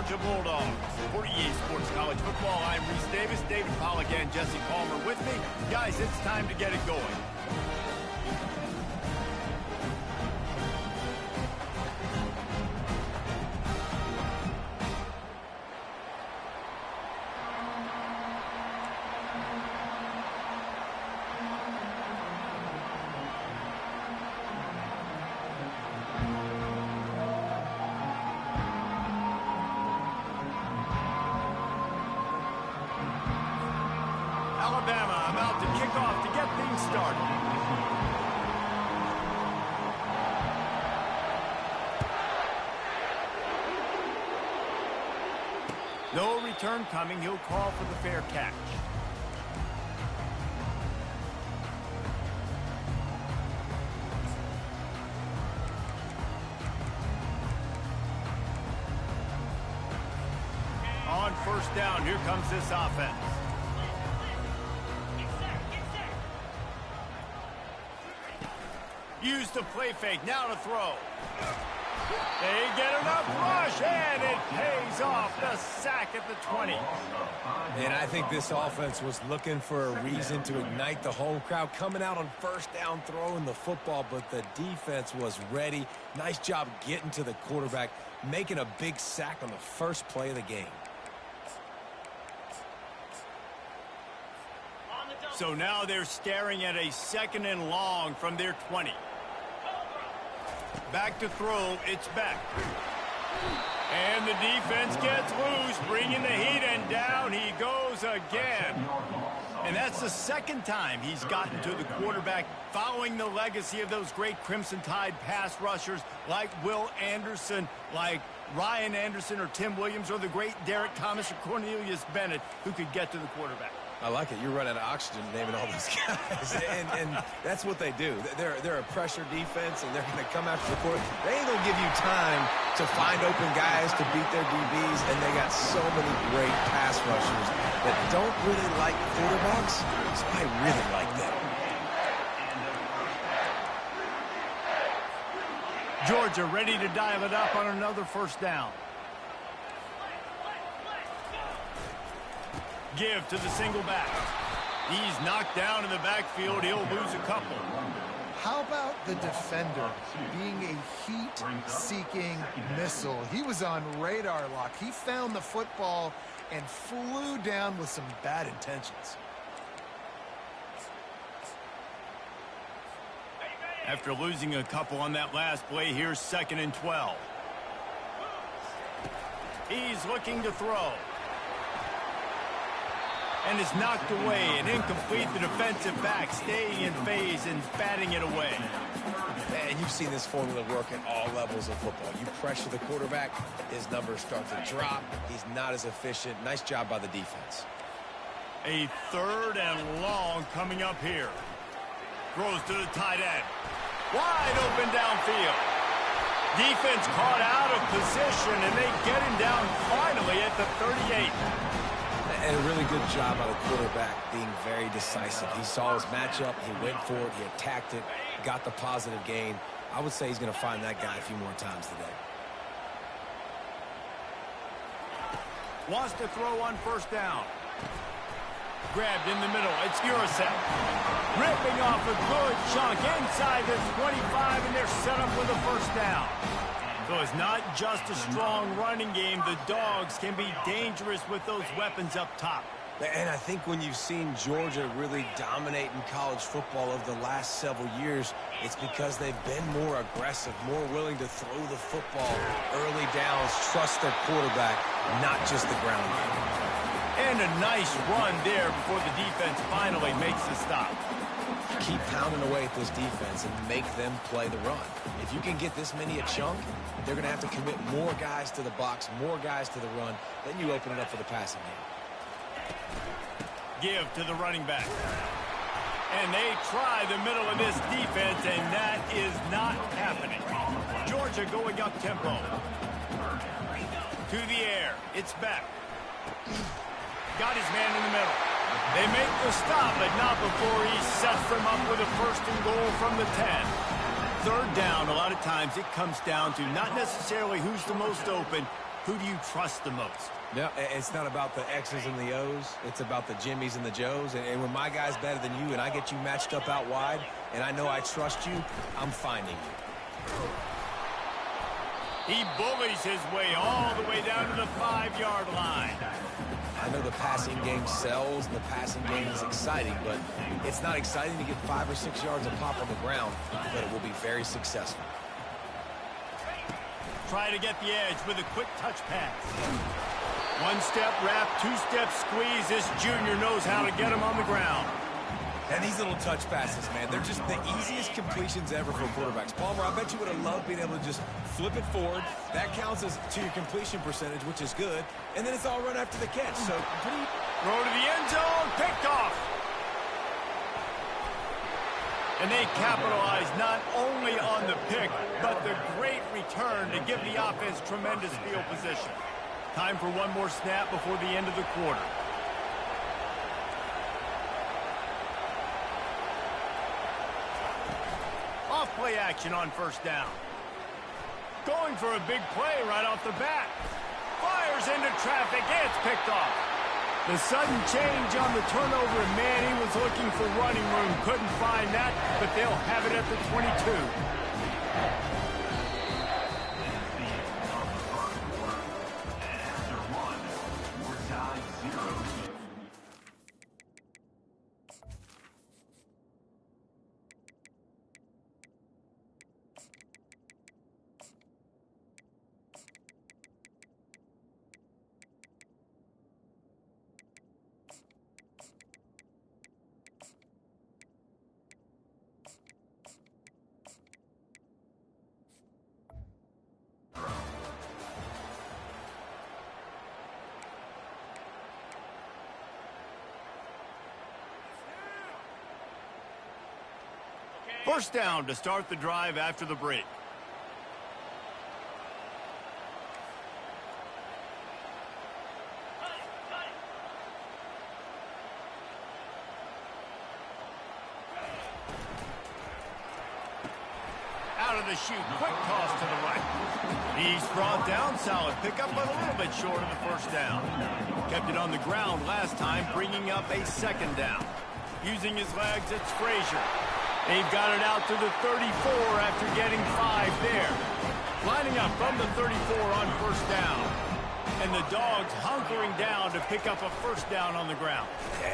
Georgia Bulldogs. For EA Sports College Football, I'm Reese Davis, David Pollack, and Jesse Palmer with me. Guys, it's time to get it going. Alabama about to kick off to get things started. No return coming. He'll call for the fair catch. On first down, here comes this offense. Use the play fake, now to throw. They get enough rush, and it pays off. The sack at the 20. And I think this offense was looking for a reason to ignite the home crowd, coming out on first down, throwing the football, but the defense was ready. Nice job getting to the quarterback, making a big sack on the first play of the game. So now they're staring at a second and long from their 20. Back to throw, it's back. And the defense gets loose, bringing the heat, and down he goes again. And that's the second time he's gotten to the quarterback, following the legacy of those great Crimson Tide pass rushers like Will Anderson, like Ryan Anderson or Tim Williams, or the great Derek Thomas or Cornelius Bennett, who could get to the quarterback. I like it. You're running out of oxygen naming all these guys. and that's what they do. They're a pressure defense, and they're going to come after the quarterback. They ain't going to give you time to find open guys to beat their DBs, and they got so many great pass rushers that don't really like quarterbacks, so I really like them. Georgia ready to dial it up on another first down. Give to the single back. He's knocked down in the backfield. He'll lose a couple. How about the defender being a heat-seeking missile? He was on radar lock. He found the football and flew down with some bad intentions. After losing a couple on that last play, here's 2nd and 12. He's looking to throw. And is knocked away and incomplete. The defensive back staying in phase and batting it away. And you've seen this formula work at all levels of football. You pressure the quarterback, his numbers start to drop. He's not as efficient. Nice job by the defense. A 3rd and long coming up here. Throws to the tight end. Wide open downfield. Defense caught out of position, and they get him down finally at the 38. And a really good job by the quarterback being very decisive. He saw his matchup, he went for it, he attacked it, got the positive gain. I would say he's going to find that guy a few more times today. Wants to throw on first down. Grabbed in the middle. It's Urasek. Ripping off a good chunk inside the 25, and they're set up with a first down. So it's not just a strong running game. The Dogs can be dangerous with those weapons up top. And I think when you've seen Georgia really dominate in college football over the last several years, it's because they've been more aggressive, more willing to throw the football early downs, trust their quarterback, not just the ground game. And a nice run there before the defense finally makes the stop. Keep pounding away at this defense and make them play the run. If you can get this many a chunk, they're going to have to commit more guys to the box, more guys to the run. Then you open it up for the passing game. Give to the running back. And they try the middle of this defense, and that is not happening. Georgia going up tempo. To the air. It's back. Got his man in the middle. They make the stop, but not before he sets them up with a 1st and goal from the 10. 3rd down, a lot of times it comes down to not necessarily who's the most open. who do you trust the most? Yeah, it's not about the X's and the O's. It's about the Jimmys and the Joes. And when my guy's better than you and I get you matched up out wide and I know I trust you, I'm finding you. He bullies his way all the way down to the 5-yard line. I know the passing game sells and the passing game is exciting, but it's not exciting to get 5 or 6 yards of pop on the ground, but it will be very successful. Try to get the edge with a quick touch pass. One-step wrap, two-step squeeze. This junior knows how to get him on the ground. And these little touch passes, man, they're just the easiest completions ever for quarterbacks. Palmer, I bet you would have loved being able to just flip it forward. That counts as to your completion percentage, which is good. And then it's all run after the catch. So pretty... Throw to the end zone, picked off. And they capitalize not only on the pick, but the great return to give the offense tremendous field position. Time for one more snap before the end of the quarter. Off-play action on first down. Going for a big play right off the bat. Fires into traffic, and it's picked off. The sudden change on the turnover, and man, he was looking for running room. Couldn't find that, but they'll have it at the 22. First down to start the drive after the break. Out of the chute, quick toss to the right. He's brought down, solid pickup, but a little bit short of the first down. Kept it on the ground last time, bringing up a second down. Using his legs, it's Frazier. They've got it out to the 34 after getting 5 there. Lining up from the 34 on first down. And the Dogs hunkering down to pick up a first down on the ground.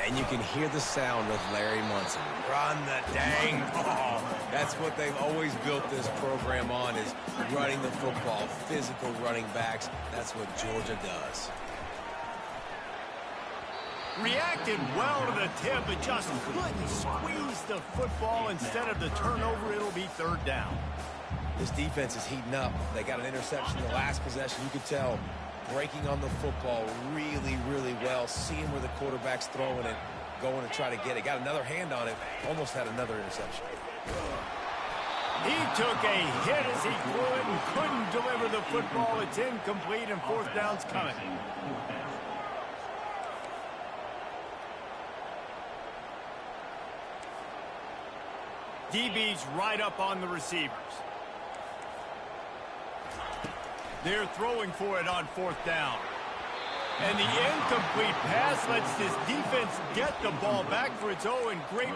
And you can hear the sound of Larry Munson. Run the dang ball. That's what they've always built this program on, is running the football, physical running backs. That's what Georgia does. Reacted well to the tip, but just couldn't squeeze the football. Instead of the turnover, it'll be third down. This defense is heating up. They got an interception in the last possession. You could tell breaking on the football really, really well, seeing where the quarterback's throwing it, going to try to get it. Got another hand on it, almost had another interception. He took a hit as he threw it and couldn't deliver the football. It's incomplete, and fourth down's coming. DB's right up on the receivers. They're throwing for it on fourth down. And the incomplete pass lets this defense get the ball back for its own great...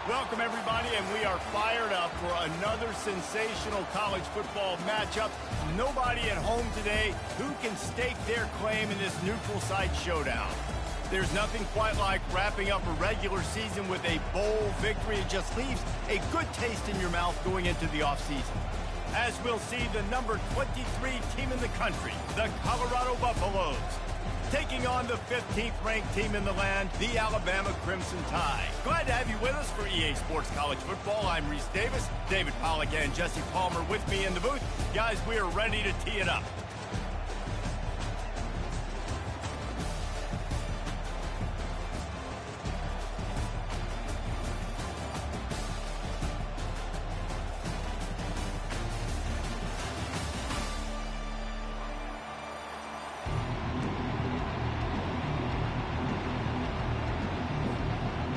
Welcome, everybody, and we are fired up for another sensational college football matchup. Nobody at home today who can stake their claim in this neutral site showdown. There's nothing quite like wrapping up a regular season with a bowl victory. It just leaves a good taste in your mouth going into the offseason. As we'll see, the number 23 team in the country, the Colorado Buffaloes, taking on the 15th ranked team in the land, the Alabama Crimson Tide. Glad to have you with us for EA Sports College Football. I'm Reese Davis, David Pollack and Jesse Palmer with me in the booth. Guys, we are ready to tee it up.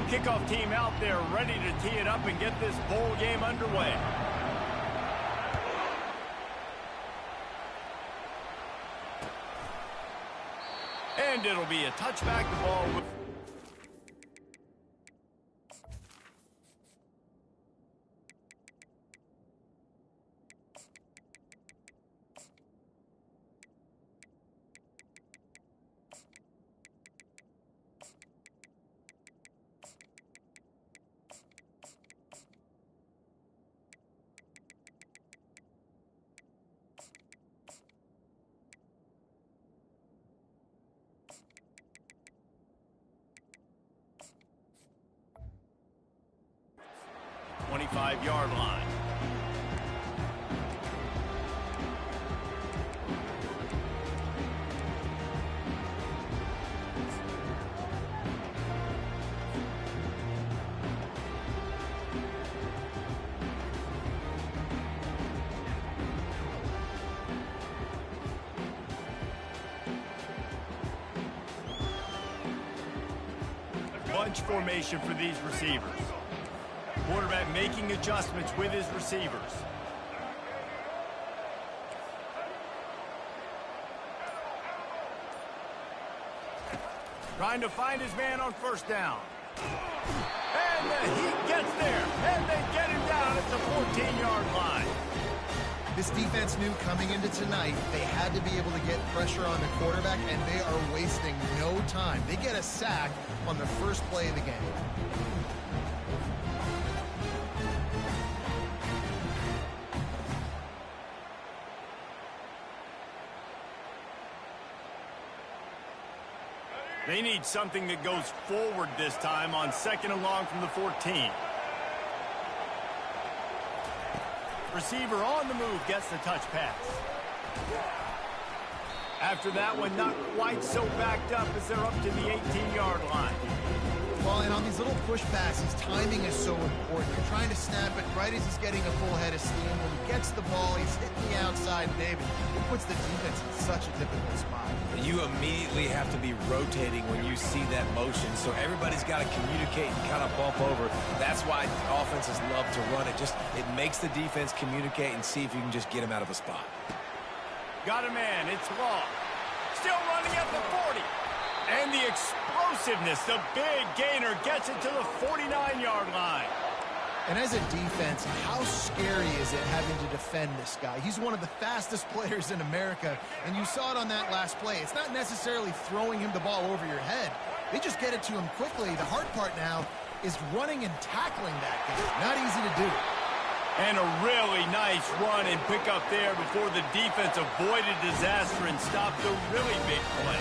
Kickoff team out there ready to tee it up and get this bowl game underway. And it'll be a touchback. The ball with the 25-yard line. Bunch formation for these receivers. Quarterback making adjustments with his receivers. Trying to find his man on first down. And he gets there. And they get him down at the 14-yard line. This defense knew coming into tonight they had to be able to get pressure on the quarterback, and they are wasting no time. They get a sack on the first play of the game. They need something that goes forward this time on second and long from the 14. Receiver on the move gets the touch pass. After that one, not quite so backed up as they're up to the 18-yard line. Well, and on these little push passes, timing is so important. You're trying to snap it right as he's getting a full head of steam. When he gets the ball, he's hitting the outside, David. It puts the defense in such a difficult spot. You immediately have to be rotating when you see that motion, so everybody's got to communicate and kind of bump over. That's why offenses love to run it. It makes the defense communicate and see if you can just get him out of a spot. Got a man. It's Long. Still running at the 40. And the explosiveness, the big gainer gets it to the 49-yard line. And as a defense, how scary is it having to defend this guy? He's one of the fastest players in America, and you saw it on that last play. It's not necessarily throwing him the ball over your head. They just get it to him quickly. The hard part now is running and tackling that guy. Not easy to do. And a really nice run and pick up there before the defense avoided disaster and stopped the really big play.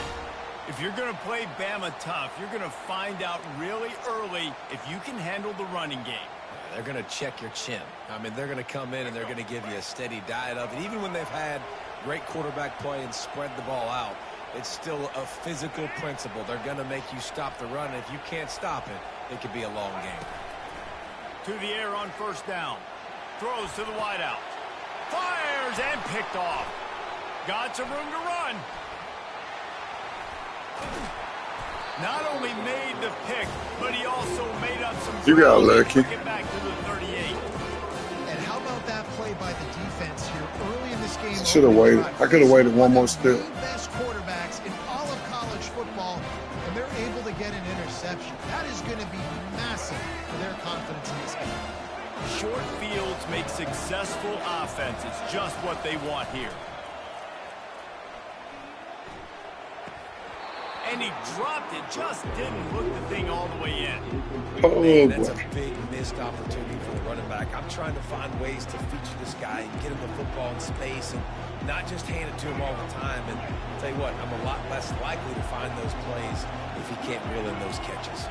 If you're going to play Bama tough, you're going to find out really early if you can handle the running game. They're going to check your chin. I mean, they're going to come in and they're going to give you a steady diet of it. Even when they've had great quarterback play and spread the ball out, it's still a physical principle. They're going to make you stop the run. If you can't stop it, it could be a long game. To the air on first down. Throws to the wideout. Fires and picked off. Got some room to run. Not only made the pick, but he also made up some ground. You got lucky. Took it back to the 38. And how about that play by the defense here early in this game? Should have waited. I could have waited one more step. The best quarterbacks in all of college football, and they're able to get an interception. That is going to be massive for their confidence in short fields make successful offenses. Just what they want here. And he dropped it. Just didn't hook the thing all the way in. Oh, Man, that's boy. a big missed opportunity for the running back. I'm trying to find ways to feature this guy and get him the football in space and not just hand it to him all the time. And I'll tell you what, I'm a lot less likely to find those plays if he can't reel in those catches.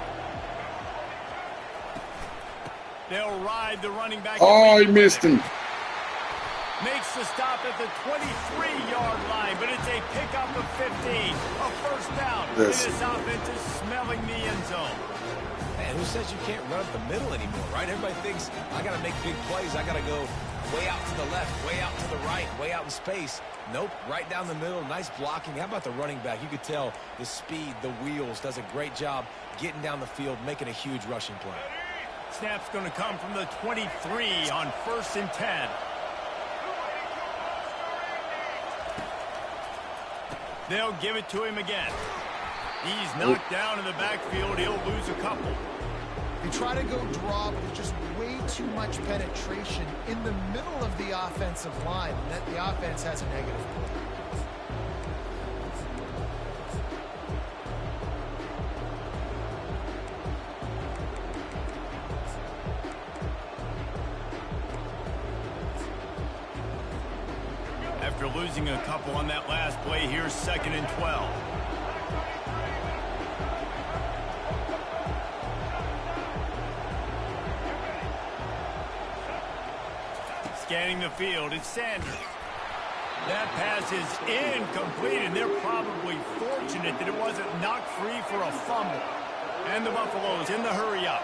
They'll ride the running back. Oh, he missed him. Makes the stop at the 23-yard line, but it's a pickup of 15. A first down. Yes. And this offense is smelling the end zone. Man, who says you can't run up the middle anymore, right? Everybody thinks I got to make big plays. I got to go way out to the left, way out to the right, way out in space. Nope, right down the middle. Nice blocking. How about the running back? You could tell the speed, the wheels, does a great job getting down the field, making a huge rushing play. Snap's going to come from the 23 on 1st and 10. They'll give it to him again. He's knocked down in the backfield. He'll lose a couple. They try to go draw, but there's just way too much penetration in the middle of the offensive line. And that the offense has a negative play. After losing a couple on that last play, here's 2nd and 12. Scanning the field, it's Sanders. That pass is incomplete, and they're probably fortunate that it wasn't knocked free for a fumble. And the Buffaloes in the hurry up.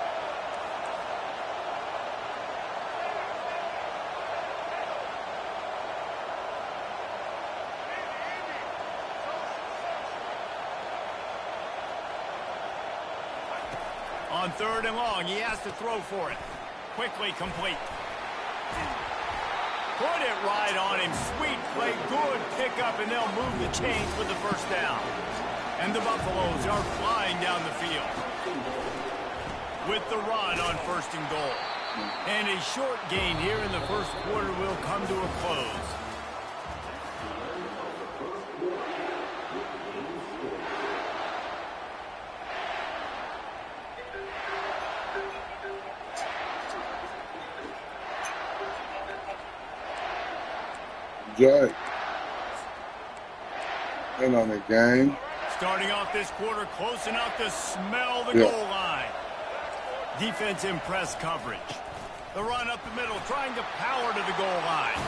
On 3rd and long, he has to throw for it. Quickly complete. Put it right on him. Sweet play, good pickup, and they'll move the chains with the first down. And the Buffaloes are flying down the field. With the run on 1st and goal. And a short gain here in the first quarter will come to a close. Jack. And on the game. Starting off this quarter close enough to smell the goal line. Defense in press coverage. The run up the middle, trying to power to the goal line.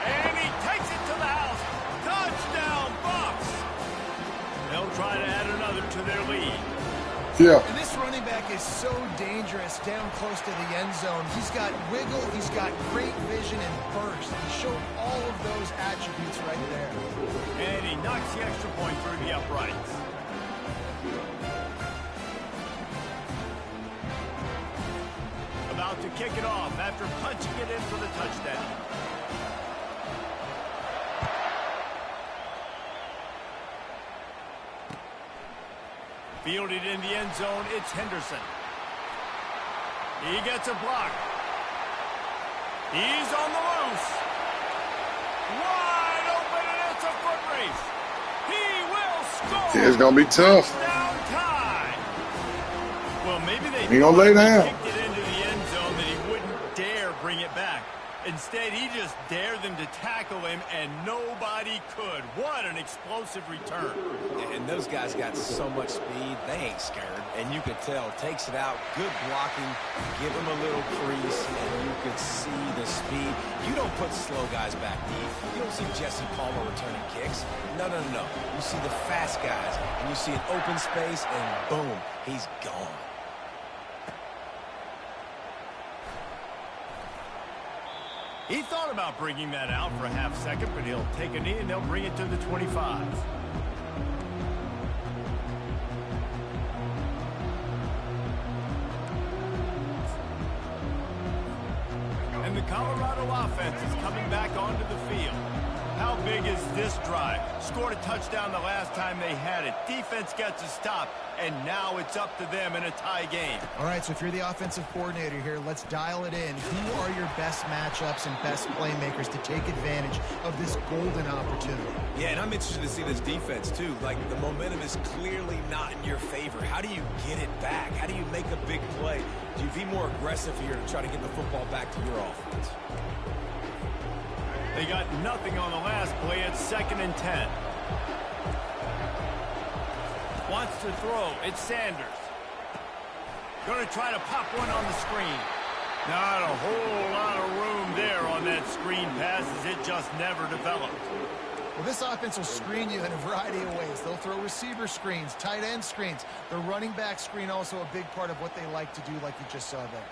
And he takes it to the house. Touchdown, Bucs! They'll try to add another to their lead. Yeah. And this running back is so dangerous down close to the end zone. He's got wiggle, he's got great vision and burst. He showed all of those attributes right there. And he knocks the extra point through the uprights. About to kick it off after punching it in for the touchdown. Fielded in the end zone, it's Henderson. He gets a block. He's on the loose. Wide open, and it's a foot race. He will score. It's going to be tough. Touchdown time. Well, maybe they He gonna lay down. kicked it into the end zone that he wouldn't dare bring it back. Instead, he just dared them to tackle him, and nobody could. What an explosive return. And those guys got so much speed, they ain't scared. And you could tell, takes it out, good blocking, give him a little crease, and you could see the speed. You don't put slow guys back deep. You don't see Jesse Palmer returning kicks. No, no, no. You see the fast guys, and you see an open space, and boom, he's gone. He thought about bringing that out for a half second, but he'll take a knee and they'll bring it to the 25. And the Colorado offense is coming back onto the field. How big is this drive? Scored a touchdown the last time they had it. Defense gets a stop, and now it's up to them in a tie game. All right, so if you're the offensive coordinator here, let's dial it in. Who are your best matchups and best playmakers to take advantage of this golden opportunity? Yeah, and I'm interested to see this defense, too. Like, the momentum is clearly not in your favor. How do you get it back? How do you make a big play? Do you be more aggressive here to try to get the football back to your offense? They got nothing on the last play. It's 2nd and 10. Wants to throw. It's Sanders. Going to try to pop one on the screen. Not a whole lot of room there on that screen pass as it just never developed. Well, this offense will screen you in a variety of ways. They'll throw receiver screens, tight end screens. The running back screen also a big part of what they like to do, like you just saw there.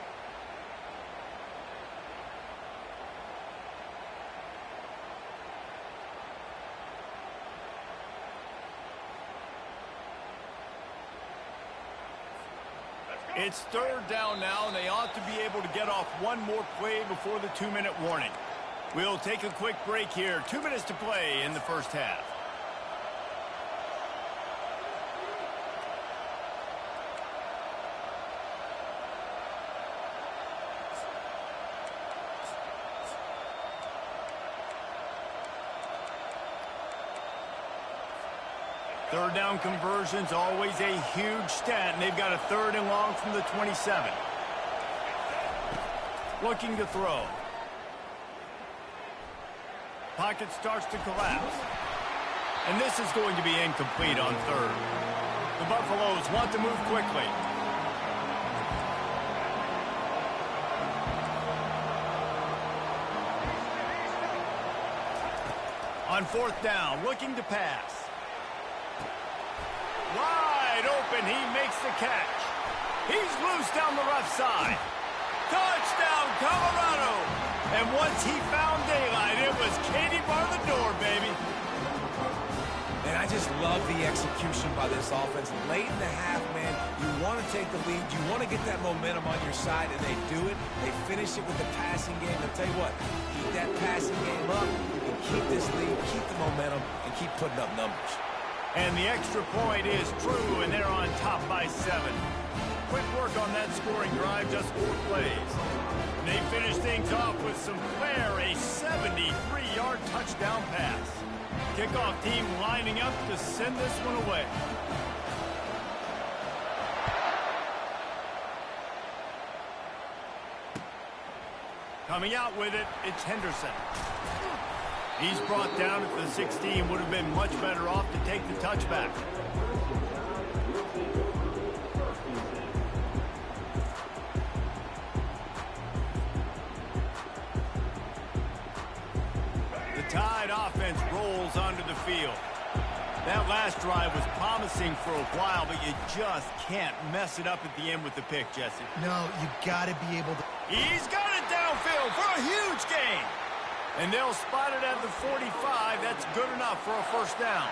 It's 3rd down now, and they ought to be able to get off one more play before the 2-minute warning. We'll take a quick break here. 2 minutes to play in the first half. Third down conversion's always a huge stat, and they've got a 3rd and long from the 27. Looking to throw. Pocket starts to collapse. And this is going to be incomplete on 3rd. The Buffaloes want to move quickly. On 4th down, looking to pass. Wide open, he makes the catch. He's loose down the left side. Touchdown, Colorado! And once he found daylight, it was Katie bar the door, baby. And I just love the execution by this offense. Late in the half, man, you want to take the lead. You want to get that momentum on your side, and they do it. They finish it with the passing game. I'll tell you what, keep that passing game up, and keep this lead, keep the momentum, and keep putting up numbers. And the extra point is true, and they're on top by 7. Quick work on that scoring drive, just 4 plays. And they finish things off with some flair, a 73-yard touchdown pass. Kickoff team lining up to send this one away. Coming out with it, it's Henderson. He's brought down at the 16. Would have been much better off to take the touchback. The Tide offense rolls onto the field. That last drive was promising for a while, but you just can't mess it up at the end with the pick, Jesse. No, you got to be able to. He's got it downfield for a huge gain. And they'll spot it at the 45. That's good enough for a 1st down.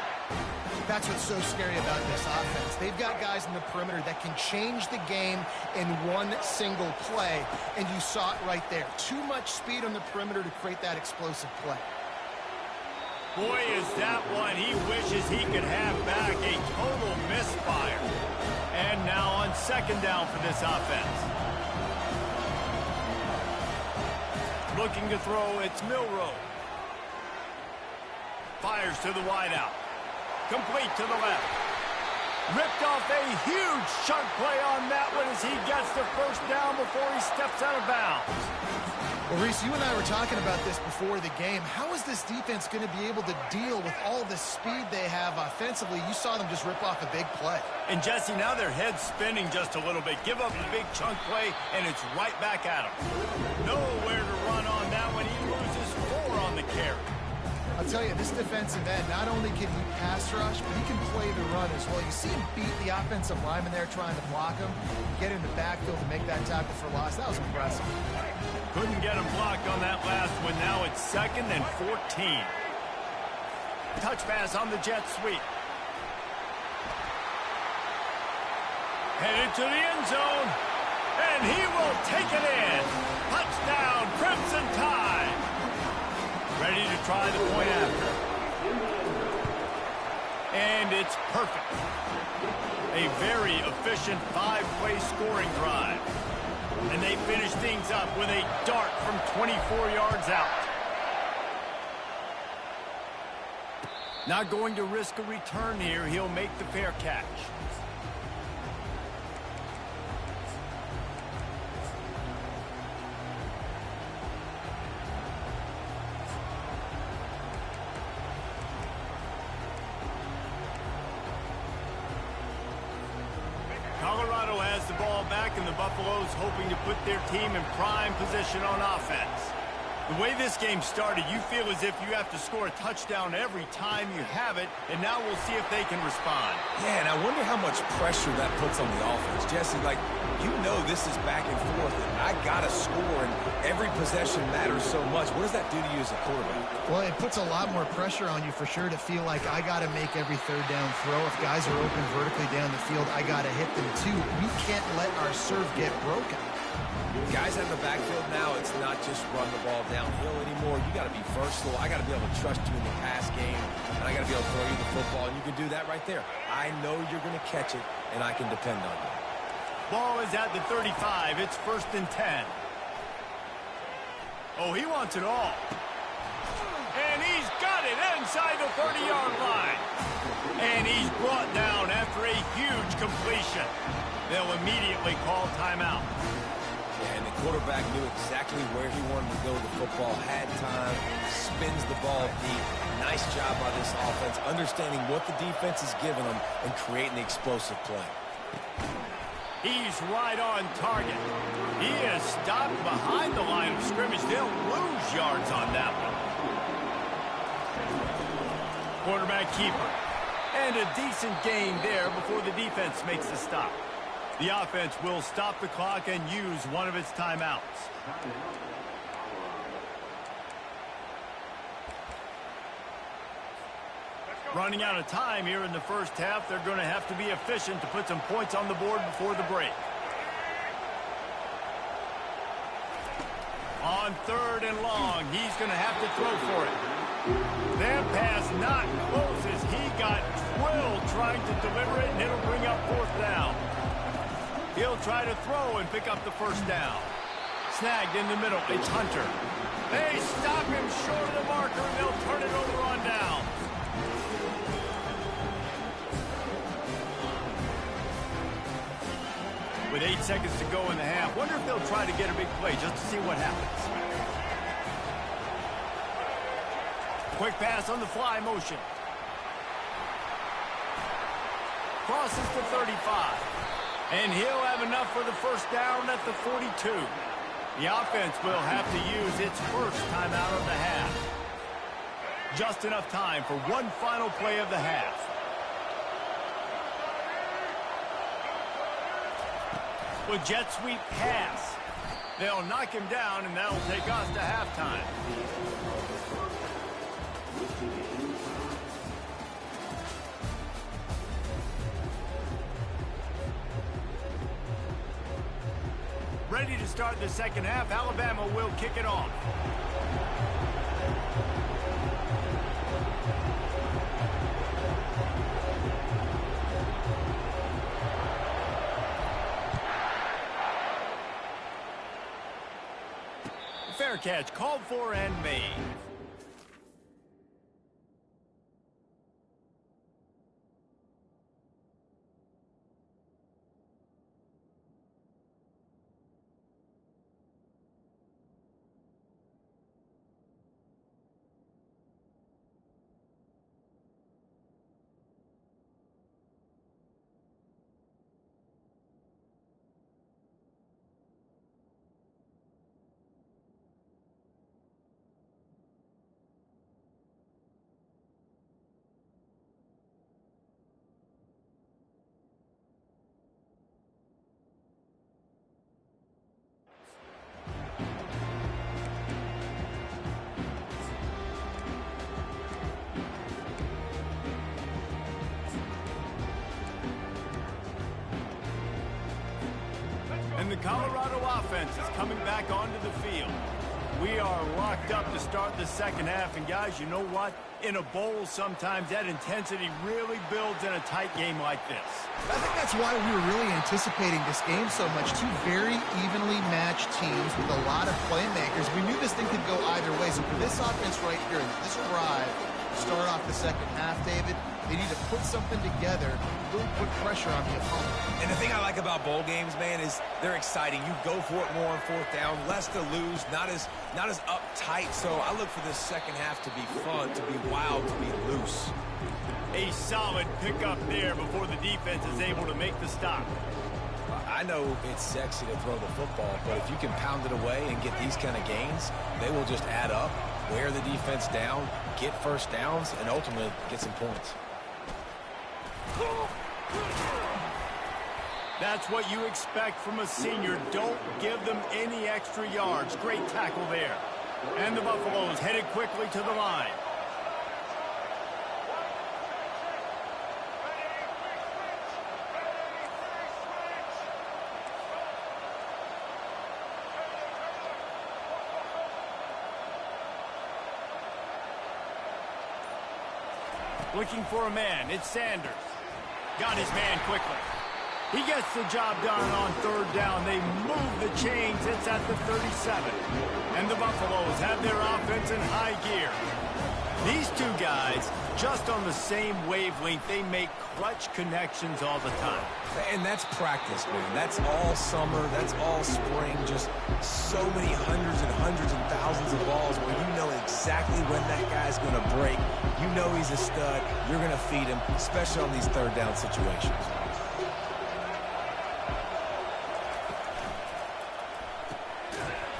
That's what's so scary about this offense. They've got guys in the perimeter that can change the game in one single play, and you saw it right there. Too much speed on the perimeter to create that explosive play. Boy, is that one he wishes he could have back. A total misfire. And now on 2nd down for this offense. Looking to throw, it's Milroe. Fires to the wideout. Complete to the left. Ripped off a huge chunk play on that one as he gets the 1st down before he steps out of bounds. Well, Reese, you and I were talking about this before the game. How is this defense going to be able to deal with all the speed they have offensively? You saw them just rip off a big play. And, Jesse, now their head's spinning just a little bit. Give up a big chunk play, and it's right back at them. Nowhere to run on that one. He loses 4 on the carry. I'll tell you, this defensive end, not only can he pass rush, but he can play the run as well. You see him beat the offensive lineman there trying to block him, get in the backfield to make that tackle for loss. That was impressive. Couldn't get him blocked on that last one. Now it's 2nd and 14. Touch pass on the jet sweep. Headed to the end zone. And he will take it in. Touchdown, Crimson Tide. Ready to try the point after. And it's perfect. A very efficient 5-play scoring drive. And they finish things up with a dart from 24 yards out. Not going to risk a return here. He'll make the fair catch. Colorado has the ball back, and the Buffaloes hoping to put their team in prime position on offense. The way this game started, you feel as if you have to score a touchdown every time you have it, and now we'll see if they can respond. Yeah, and I wonder how much pressure that puts on the offense. Jesse, like, you know this is back and forth, and I got to score, and every possession matters so much. What does that do to you as a quarterback? Well, it puts a lot more pressure on you for sure to feel like I got to make every third down throw. If guys are open vertically down the field, I got to hit them too. We can't let our serve get broken. Guys out of the backfield now, it's not just run the ball downhill anymore. You got to be versatile. I got to be able to trust you in the pass game, and I got to be able to throw you the football, and you can do that right there. I know you're going to catch it, and I can depend on you. Ball is at the 35. It's 1st and 10. Oh, he wants it all. And he's got it inside the 30-yard line. And he's brought down after a huge completion. They'll immediately call timeout. Yeah, and the quarterback knew exactly where he wanted to go with the football, had time, spins the ball deep. Nice job by this offense, understanding what the defense is giving them and creating the explosive play. He's right on target. He is stopped behind the line of scrimmage. They'll lose yards on that one. Quarterback keeper. And a decent gain there before the defense makes the stop. The offense will stop the clock and use one of its timeouts. Running out of time here in the first half. They're going to have to be efficient to put some points on the board before the break. On 3rd and long, he's going to have to throw for it. That pass not close as he got drilled trying to deliver it, and it'll bring up 4th down. He'll try to throw and pick up the 1st down. Snagged in the middle. It's Hunter. They stop him short of the marker, and they'll turn it over on down. With 8 seconds to go in the half, wonder if they'll try to get a big play just to see what happens. Quick pass on the fly motion. Crosses to 35. And he'll have enough for the 1st down at the 42. The offense will have to use its first timeout of the half. Just enough time for one final play of the half. With jet sweep pass. They'll knock him down, and that'll take us to halftime. Ready to start the second half. Alabama will kick it off. Fair catch called for and made. And the Colorado offense is coming back onto the field. We are locked up to start the second half. And, guys, you know what? In a bowl, sometimes that intensity really builds in a tight game like this. I think that's why we were really anticipating this game so much. Two very evenly matched teams with a lot of playmakers. We knew this thing could go either way. So for this offense right here, this drive, start off the second half, David, they need to put something together, really put pressure on the opponent. And the thing I like about bowl games, man, is they're exciting. You go for it more on fourth down, less to lose, not as uptight. So I look for this second half to be fun, to be wild, to be loose. A solid pickup there before the defense is able to make the stop. I know it's sexy to throw the football, but if you can pound it away and get these kind of gains, they will just add up, wear the defense down, get first downs, and ultimately get some points. That's what you expect from a senior. Don't give them any extra yards. Great tackle there. And the Buffaloes headed quickly to the line. Looking for a man. It's Sanders. Got his man quickly. He gets the job done on third down. They move the chains. It's at the 37. And the Buffaloes have their offense in high gear. These two guys, just on the same wavelength, they make clutch connections all the time. And that's practice, man. That's all summer. That's all spring. Just so many hundreds and thousands of balls where you know exactly when that guy's going to break. You know he's a stud. You're going to feed him, especially on these third down situations.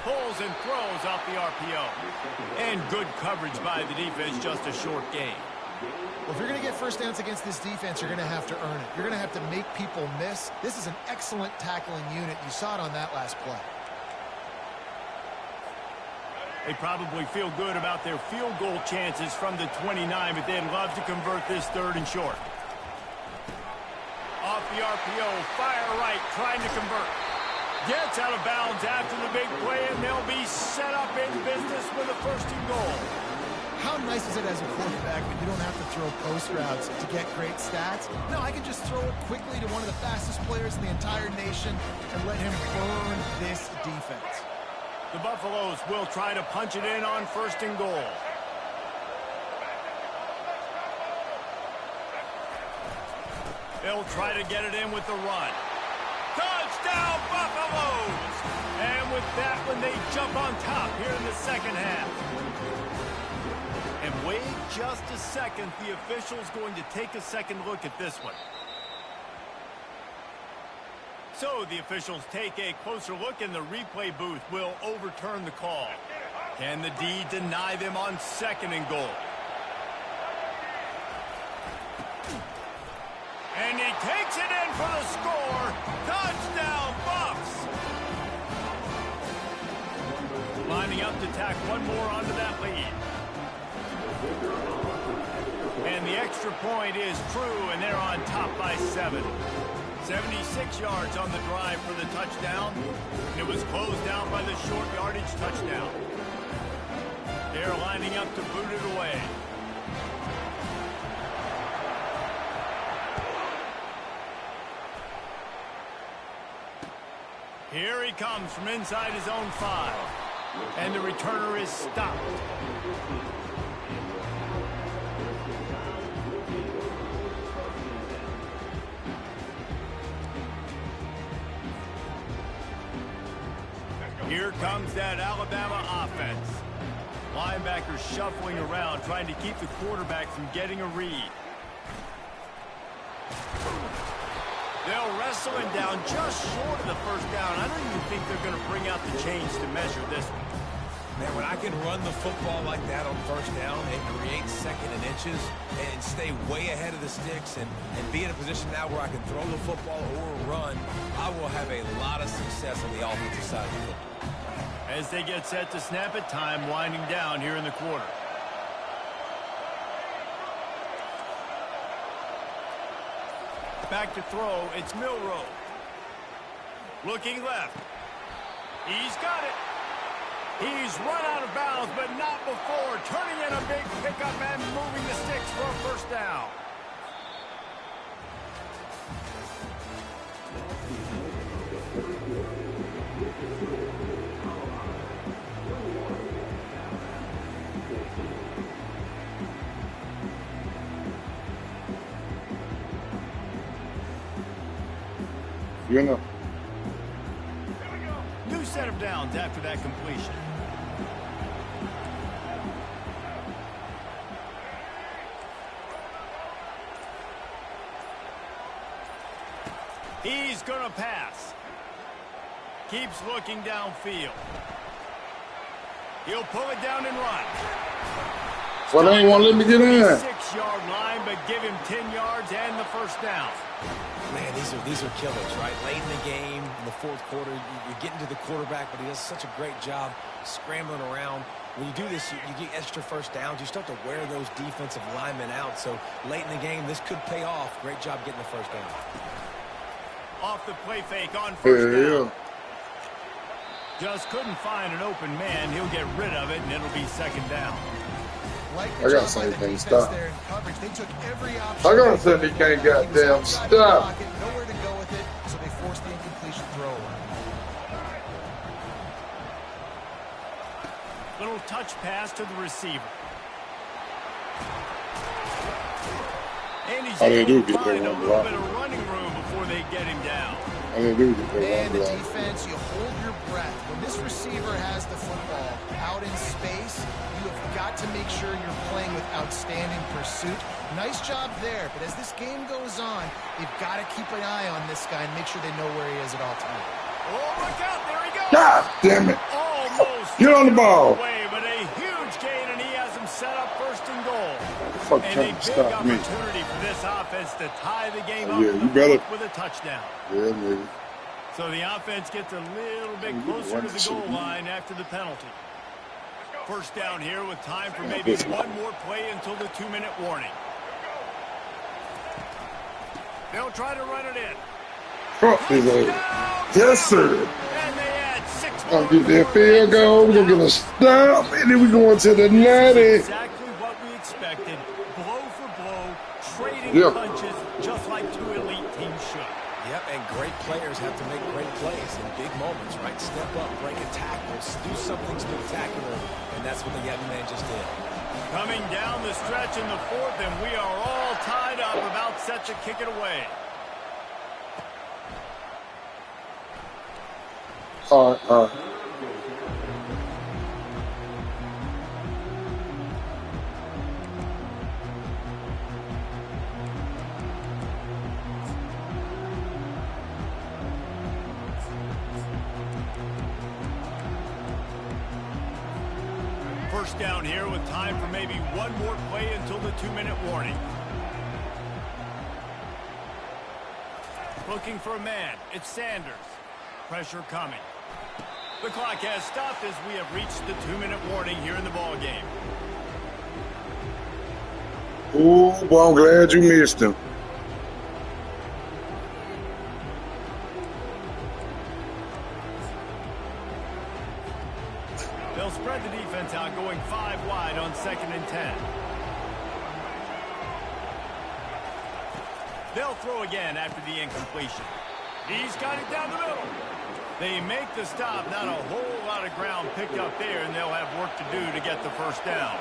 Pulls and throws off the RPO. And good coverage by the defense, just a short game. Well, if you're going to get first downs against this defense, you're going to have to earn it. You're going to have to make people miss. This is an excellent tackling unit. You saw it on that last play. They probably feel good about their field goal chances from the 29, but they'd love to convert this third and short. Off the RPO, fire right, trying to convert. Gets out of bounds after the big play, and they'll be set up in business with a first and goal. How nice is it as a quarterback when you don't have to throw post routes to get great stats? No, I can just throw it quickly to one of the fastest players in the entire nation and let him burn this defense. The Buffaloes will try to punch it in on first and goal. They'll try to get it in with the run. Touchdown, Buffaloes! And with that one, they jump on top here in the second half. And wait just a second. The official's going to take a second look at this one. So the officials take a closer look, and the replay booth will overturn the call. Can the D deny them on second and goal? And he takes it in for the score. Touchdown, Buffs! Lining up to tack one more onto that lead. And the extra point is true, and they're on top by 7. 76 yards on the drive for the touchdown. It was closed out by the short yardage touchdown. They're lining up to boot it away. Here he comes from inside his own 5. And the returner is stopped. Here comes that Alabama offense. Linebackers shuffling around, trying to keep the quarterback from getting a read. They'll wrestle him down just short of the first down. I don't even think they're going to bring out the chains to measure this one. Man, when I can run the football like that on first down and create second and inches and stay way ahead of the sticks and be in a position now where I can throw the football or run, I will have a lot of success on the offensive side of the football. As they get set to snap it, time winding down here in the quarter. Back to throw, it's Milroe. Looking left. He's got it. He's run out of bounds, but not before turning in a big pickup and moving the sticks for a first down. You know. New set of downs after that completion. He's going to pass. Keeps looking downfield. He'll pull it down and run. Well, they ain't want to let me get in. 6-yard line, but give him 10 yards and the first down. Man, these are killers, right? Late in the game, in the fourth quarter, you're getting to the quarterback, but he does such a great job scrambling around. When you do this, you get extra first downs. You start to wear those defensive linemen out. So late in the game, this could pay off. Great job getting the first down. Off the play fake on first down. Yeah. Just couldn't find an open man. He'll get rid of it, and it'll be second down. Like I got the same thing. Stop. There in coverage. They took every option. I got to say he can't goddamn stop. Nowhere to go with it, so they forced the incompletion throw. Little touch pass to the receiver. And he's able to find a little bit of running room before they get him down. And the defense, you hold your breath. When this receiver has the football out in space, you have got to make sure you're playing with outstanding pursuit. Nice job there, but as this game goes on, you've got to keep an eye on this guy and make sure they know where he is at all times. Oh, look out, there he goes. God damn it. Almost Get on the ball. away, but a huge gain, and he has him set up first and goal. Fuck And trying a to big stop me. opportunity for this offense to tie the game up Yeah, you better. with a touchdown. Yeah, nigga. So the offense gets a little bit closer to the goal line after the penalty. First down here with time for maybe one more play until the 2-minute warning. They'll try to run it in. Fuck his ass. Yes, sir. And they add 6 I'll more. get that field goal. We're going to get a stop. And then we're going to the 90. Exactly what we expected. Blow for blow, trading punches, just like two elite teams should. Yep, and great players have to make great plays in big moments, right? Step up, break a tackle, do something spectacular, and that's what the young man just did. Coming down the stretch in the fourth, and we are all tied up, about set to kick it away. All right. First down here with time for maybe one more play until the 2-minute warning. Looking for a man. It's Sanders. Pressure coming. The clock has stopped as we have reached the 2-minute warning here in the ball game. Ooh, boy, I'm glad you missed him. They'll spread the defense out, going 5 wide on 2nd and 10. They'll throw again after the incompletion. He's got it down the middle. They make the stop. Not a whole lot of ground picked up there, and they'll have work to do to get the first down.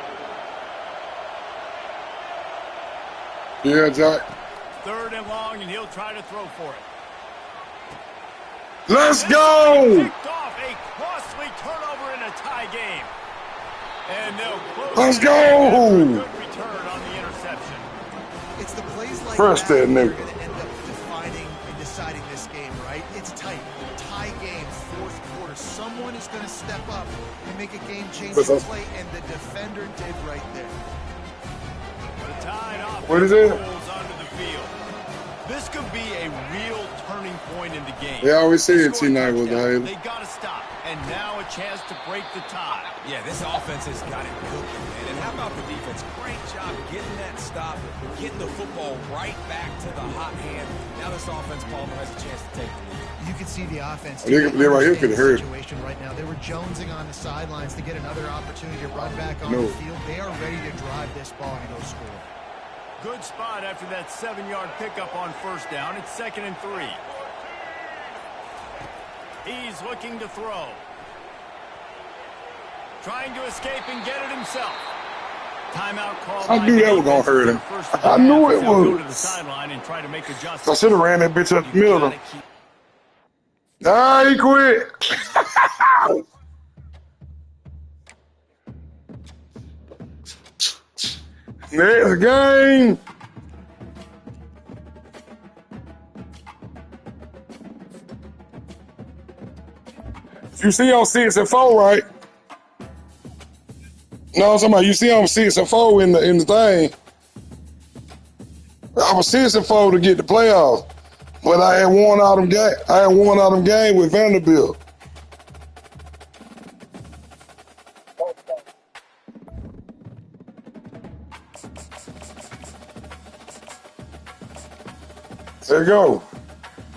Yeah, Jack. 3rd and long, and he'll try to throw for it. Let's go! Picked off, a costly turnover in a tie game. And they'll close. Let's it go! after a good return on the interception. It's the plays like Press that that nigga. are going to end up defining and deciding this game, right? It's tight. Tie game, 4th quarter. Someone is going to step up and make a game-changing play, and the defender did right there. The tied offense What is it? rolls onto the field. This could be a real turning point in the game. They always say They it, score a T-Night was touchdown. the They got to stop, And now a chance to break the tie. Yeah, this offense has got it cooking, man. And how about the defense? Great job getting that stop, getting the football right back to the hot hand. Now this offense, Palmer, has a chance to take the lead. You can see the offense. They're right here could hurt. Situation right now. They were jonesing on the sidelines to get another opportunity to run back on the field. They are ready to drive this ball and go score. Good spot after that 7-yard pickup on first down. It's 2nd and 3. He's looking to throw. Trying to escape and get it himself. Timeout call. I knew that was going to hurt him. I knew it Go to the was. sideline and try to make adjustments. I should have ran that bitch up the middle. Ah, he quit. Next game. You see on 6 and 4, right? No, I'm talking about you see on 6 and 4 in the thing. I was 6 and 4 to get the playoffs, but I had won all them game. I had won all them games with Vanderbilt. There you go.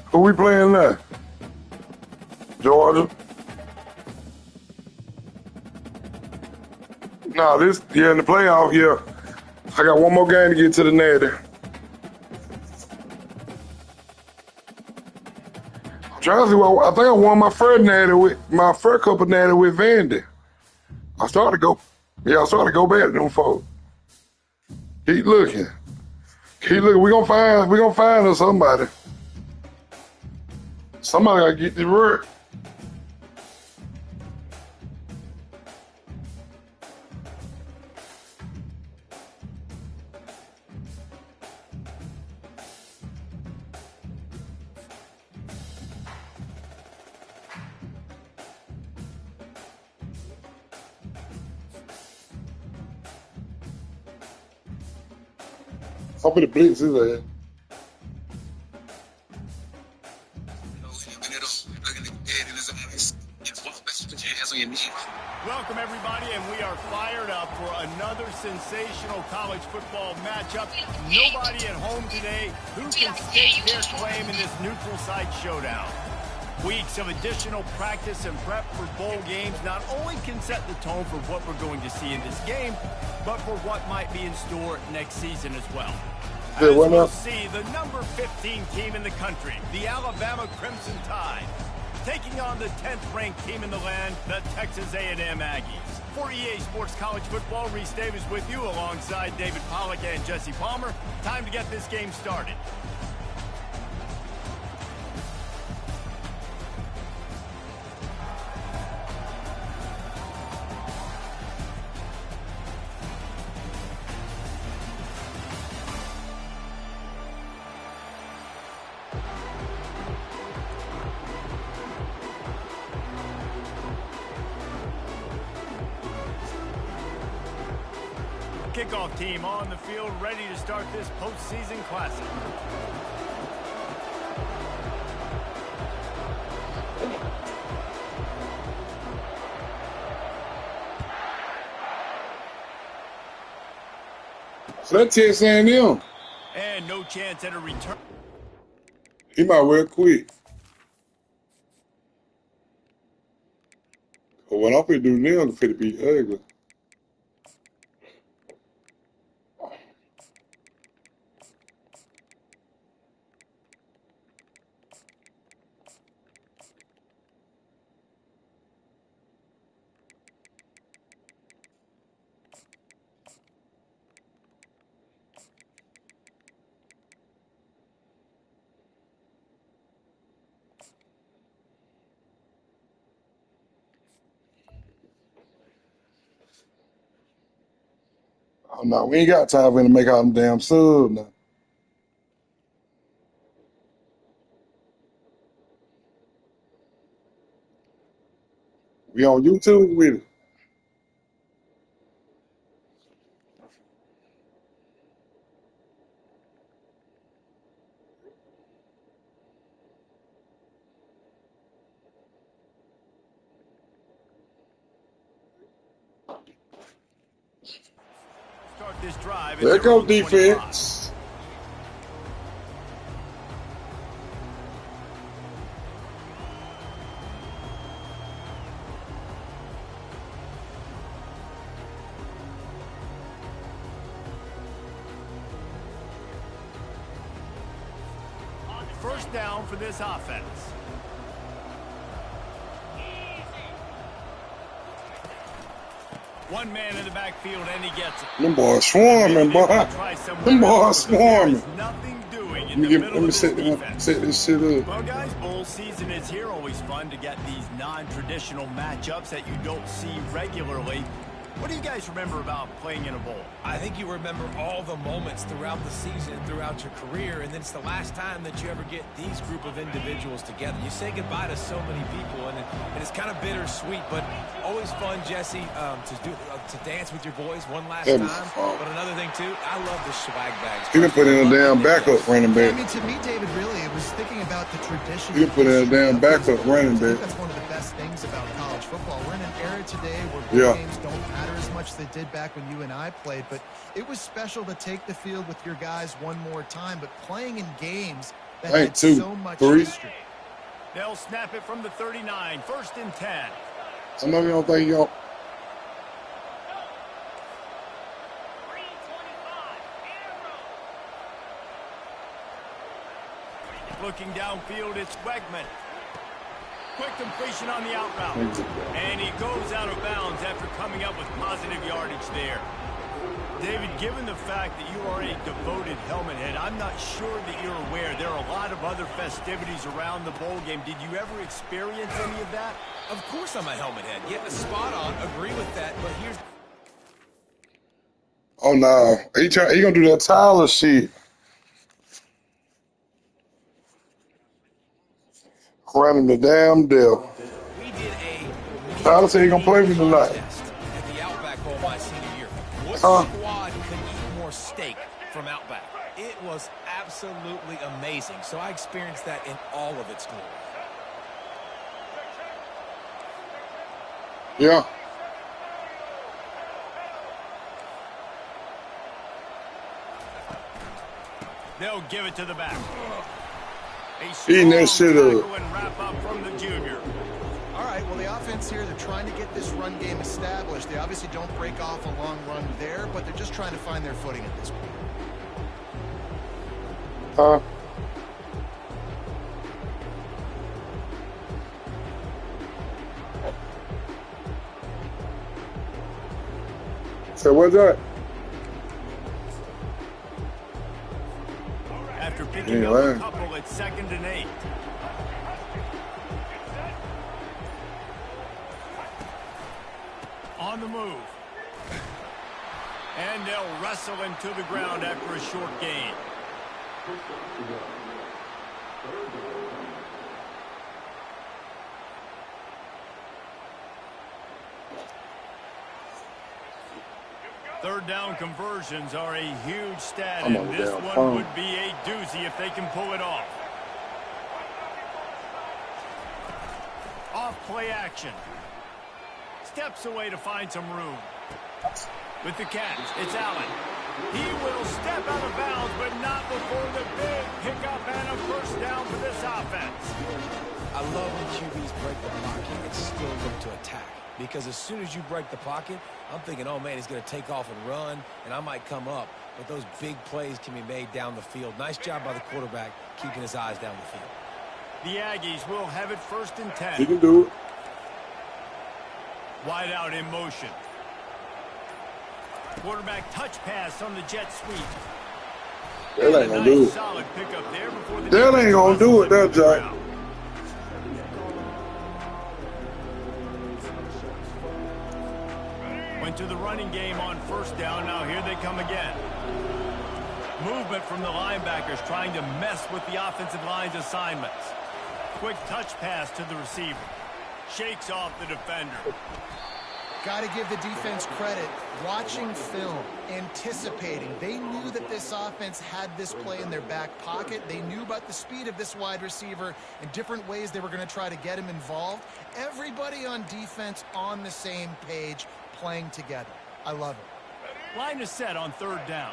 Who we playing now? Georgia. No, in the playoff, yeah. I got one more game to get to the Natty. I'm trying to see I think I won my first couple Natty with Vandy. I started to go back to them folks. Keep looking. We gonna find us somebody. Somebody gotta get to work. I'm gonna blitz his ass. Welcome, everybody, and we are fired up for another sensational college football matchup. Nobody at home today who can stake their claim in this neutral site showdown. Weeks of additional practice and prep for bowl games not only can set the tone for what we're going to see in this game, but for what might be in store next season as well. As we'll see, the number 15 team in the country, the Alabama Crimson Tide, taking on the 10th-ranked team in the land, the Texas A&M Aggies. For EA Sports College Football, Reese Davis with you alongside David Pollack and Jesse Palmer. Time to get this game started. Kickoff team on the field, ready to start this postseason classic. So that's Texas A&M. And no chance at a return. He might well quit. But what I'm finna do now is finna be ugly. Oh, no, we ain't got time for him to make all them damn subs now. We on YouTube with it. this drive. There goes defense. First down for this offense. One man in the backfield, and he gets it. Them boys swarming, boy. Them boys swarming. Nothing doing in Let me set this shit up. Well, guys, bowl season is here. Always fun to get these non-traditional matchups that you don't see regularly. What do you guys remember about playing in a bowl? I think you remember all the moments throughout the season, throughout your career, and then it's the last time that you ever get these group of individuals together. You say goodbye to so many people, and it's kind of bittersweet, but always fun, Jesse, to dance with your boys one last time. But another thing, too, I love the swag bags. You can put in a damn backup running back. I mean, to me, David, really, it was thinking about the tradition. You can put in a damn backup running back. That's one of the best things about college football. We're in an era today where games don't matter as much as they did back when you and I played, but it was special to take the field with your guys one more time, but playing in games that had so much history. They'll snap it from the 39, 1st and 10. Some of you don't think y'all. Looking downfield, it's Wegman. Quick completion on the out route. And he goes out of bounds after coming up with positive yardage there. David, given the fact that you are a devoted helmet head, I'm not sure that you're aware there are a lot of other festivities around the bowl game. Did you ever experience any of that? Of course I'm a helmet head. Yeah, spot on. Agree with that. But here's... Oh, no. He gonna do that Tyler shit. Ran him to damn death. We did a... Tyler said he gonna play me tonight. At the Outback Bowl my senior year. What squad could eat more steak from Outback? It was absolutely amazing. So I experienced that in all of its glory. Yeah. They'll give it to the back. Eating that shit up. And wrap up from the junior. All right, well, the offense here, they're trying to get this run game established. They obviously don't break off a long run there, but they're just trying to find their footing at this point. So what's that? After picking up a couple, it's 2nd and 8. On the move. And they'll wrestle him to the ground after a short gain. Third down conversions are a huge stat, and this one would be a doozy if they can pull it off. Off play action. Steps away to find some room. With the catch, it's Allen. He will step out of bounds, but not before the big pickup and a first down for this offense. I love when QBs break the pocket and still look to attack. Because as soon as you break the pocket, I'm thinking, oh, man, he's going to take off and run, and I might come up. But those big plays can be made down the field. Nice job by the quarterback keeping his eyes down the field. The Aggies will have it 1st and 10. He can do it. Wide out in motion. Quarterback touch pass on the jet sweep. That ain't gonna do it. Solid pickup there before the That ain't gonna do it, that Jack. Went to the running game on 1st down. Now here they come again. Movement from the linebackers trying to mess with the offensive line's assignments. Quick touch pass to the receiver. Shakes off the defender. Got to give the defense credit. Watching film, anticipating. They knew that this offense had this play in their back pocket. They knew about the speed of this wide receiver and different ways they were going to try to get him involved. Everybody on defense on the same page, playing together. I love it. Line is set on 3rd down.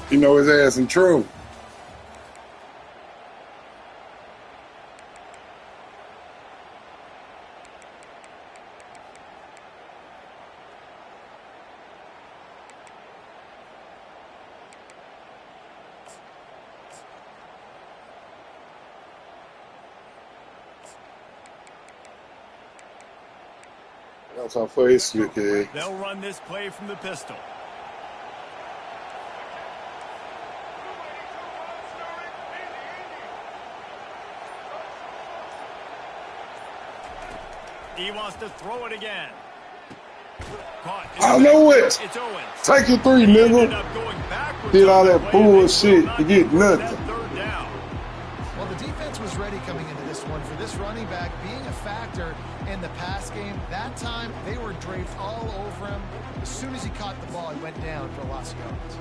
You know his ass in trouble. That's how far he's slick ass. They'll run this play from the pistol. He wants to throw it again. Caught. I know it. It's Owens. Take your 3, He nigga. ended up going backwards Did all on the that play, and they bullshit will not to get convert that nothing. 3rd down. Well, the defense was ready coming into this one for this running back being a factor in the pass game. That time, they were draped all over him. As soon as he caught the ball, he went down for a loss of yards.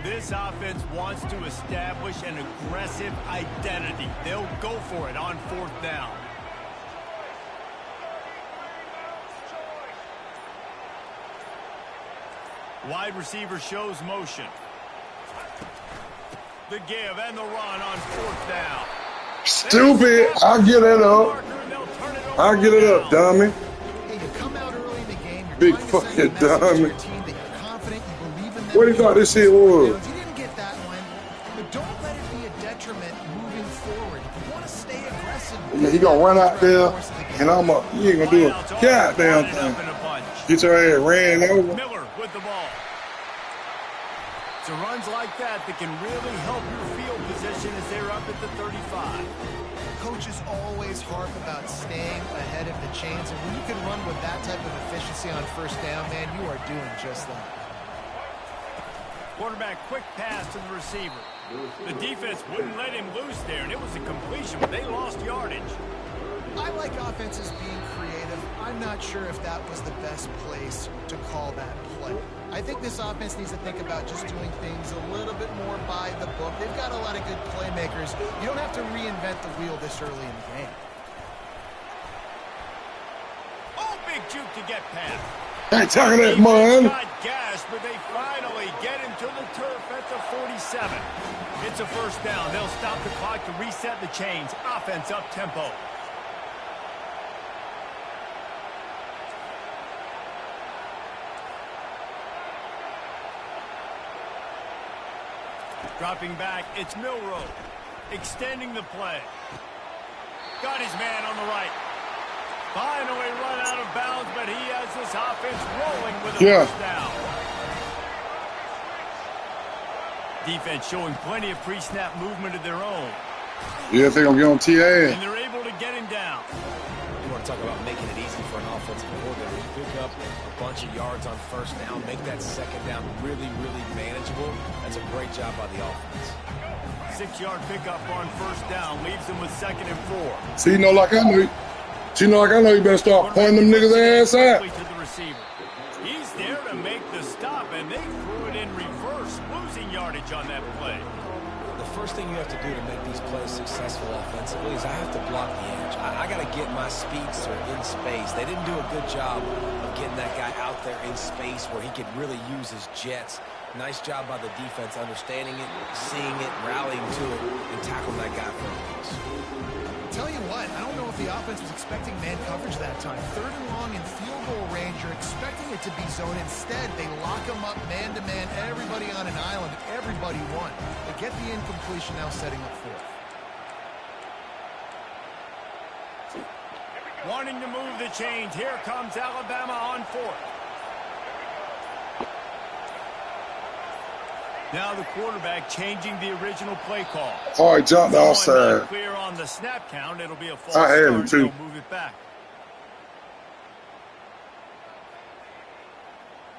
This offense wants to establish an aggressive identity. They'll go for it on 4th down. Wide receiver shows motion. The give and the run on 4th down. Stupid. I'll get it up. I'll get it up, dummy. Hey, you come out early in the game, you're Big trying to send a fucking message to dummy. your team that you're confident, you believe in them. What do you thought this shit was? You didn't get that one, but don't let it be a detriment moving forward. If you want to stay aggressive, Yeah, he gonna run out there, and I'm up. You ain't gonna do a goddamn thing. Get your ass ran over. Miller with the ball. So runs like that can really help your field position as they're up at the 35. Coaches always harp about staying ahead of the chains, and when you can run with that type of efficiency on 1st down, man, you are doing just that. Quarterback quick pass to the receiver. The defense wouldn't let him loose there, and it was a completion, but they lost yardage. I like offenses being creative. I'm not sure if that was the best place to call that play. I think this offense needs to think about just doing things a little bit more by the book. They've got a lot of good playmakers. You don't have to reinvent the wheel this early in the game. Oh, big juke to get past. Ain't talking that Defense man. got gashed, but they finally get him to the turf at the 47. It's a 1st down. They'll stop the clock to reset the chains. Offense up tempo. Dropping back, it's Milroe. Extending the play. Got his man on the right. Finally run out of bounds, but he has this offense rolling with a 1st down. Defense showing plenty of pre-snap movement of their own. Yeah, they gonna get on TA. And they're able to get him down. You want to talk about making it easy for an offensive coordinator. You pick up a bunch of yards on 1st down, make that 2nd down really, really manageable. That's a great job by the offense. 6-yard pickup on 1st down leaves them with 2nd and 4. See, you know, like I know. You better start pointing them niggas' ass out. To the receiver. He's there to make the stop, and they threw it in reverse, losing yardage on that play. The first thing you have to do to make these plays successful offensively is I have to block the edge. I got to get my speedster in space. They didn't do a good job of getting that guy out there in space where he could really use his jets. Nice job by the defense understanding it, seeing it, rallying to it, and tackling that guy for a loss. Tell you what, I don't know if the offense was expecting man coverage that time. 3rd and long in field goal range, you're expecting it to be zone. Instead, they lock them up man-to-man, everybody on an island, everybody won. They get the incompletion, now setting up 4th. Wanting to move the chains, here comes Alabama on 4th. Now the quarterback changing the original play call. All right, jump the offside. Clear on the snap count. It'll be a false I had start. him too. They'll move it back.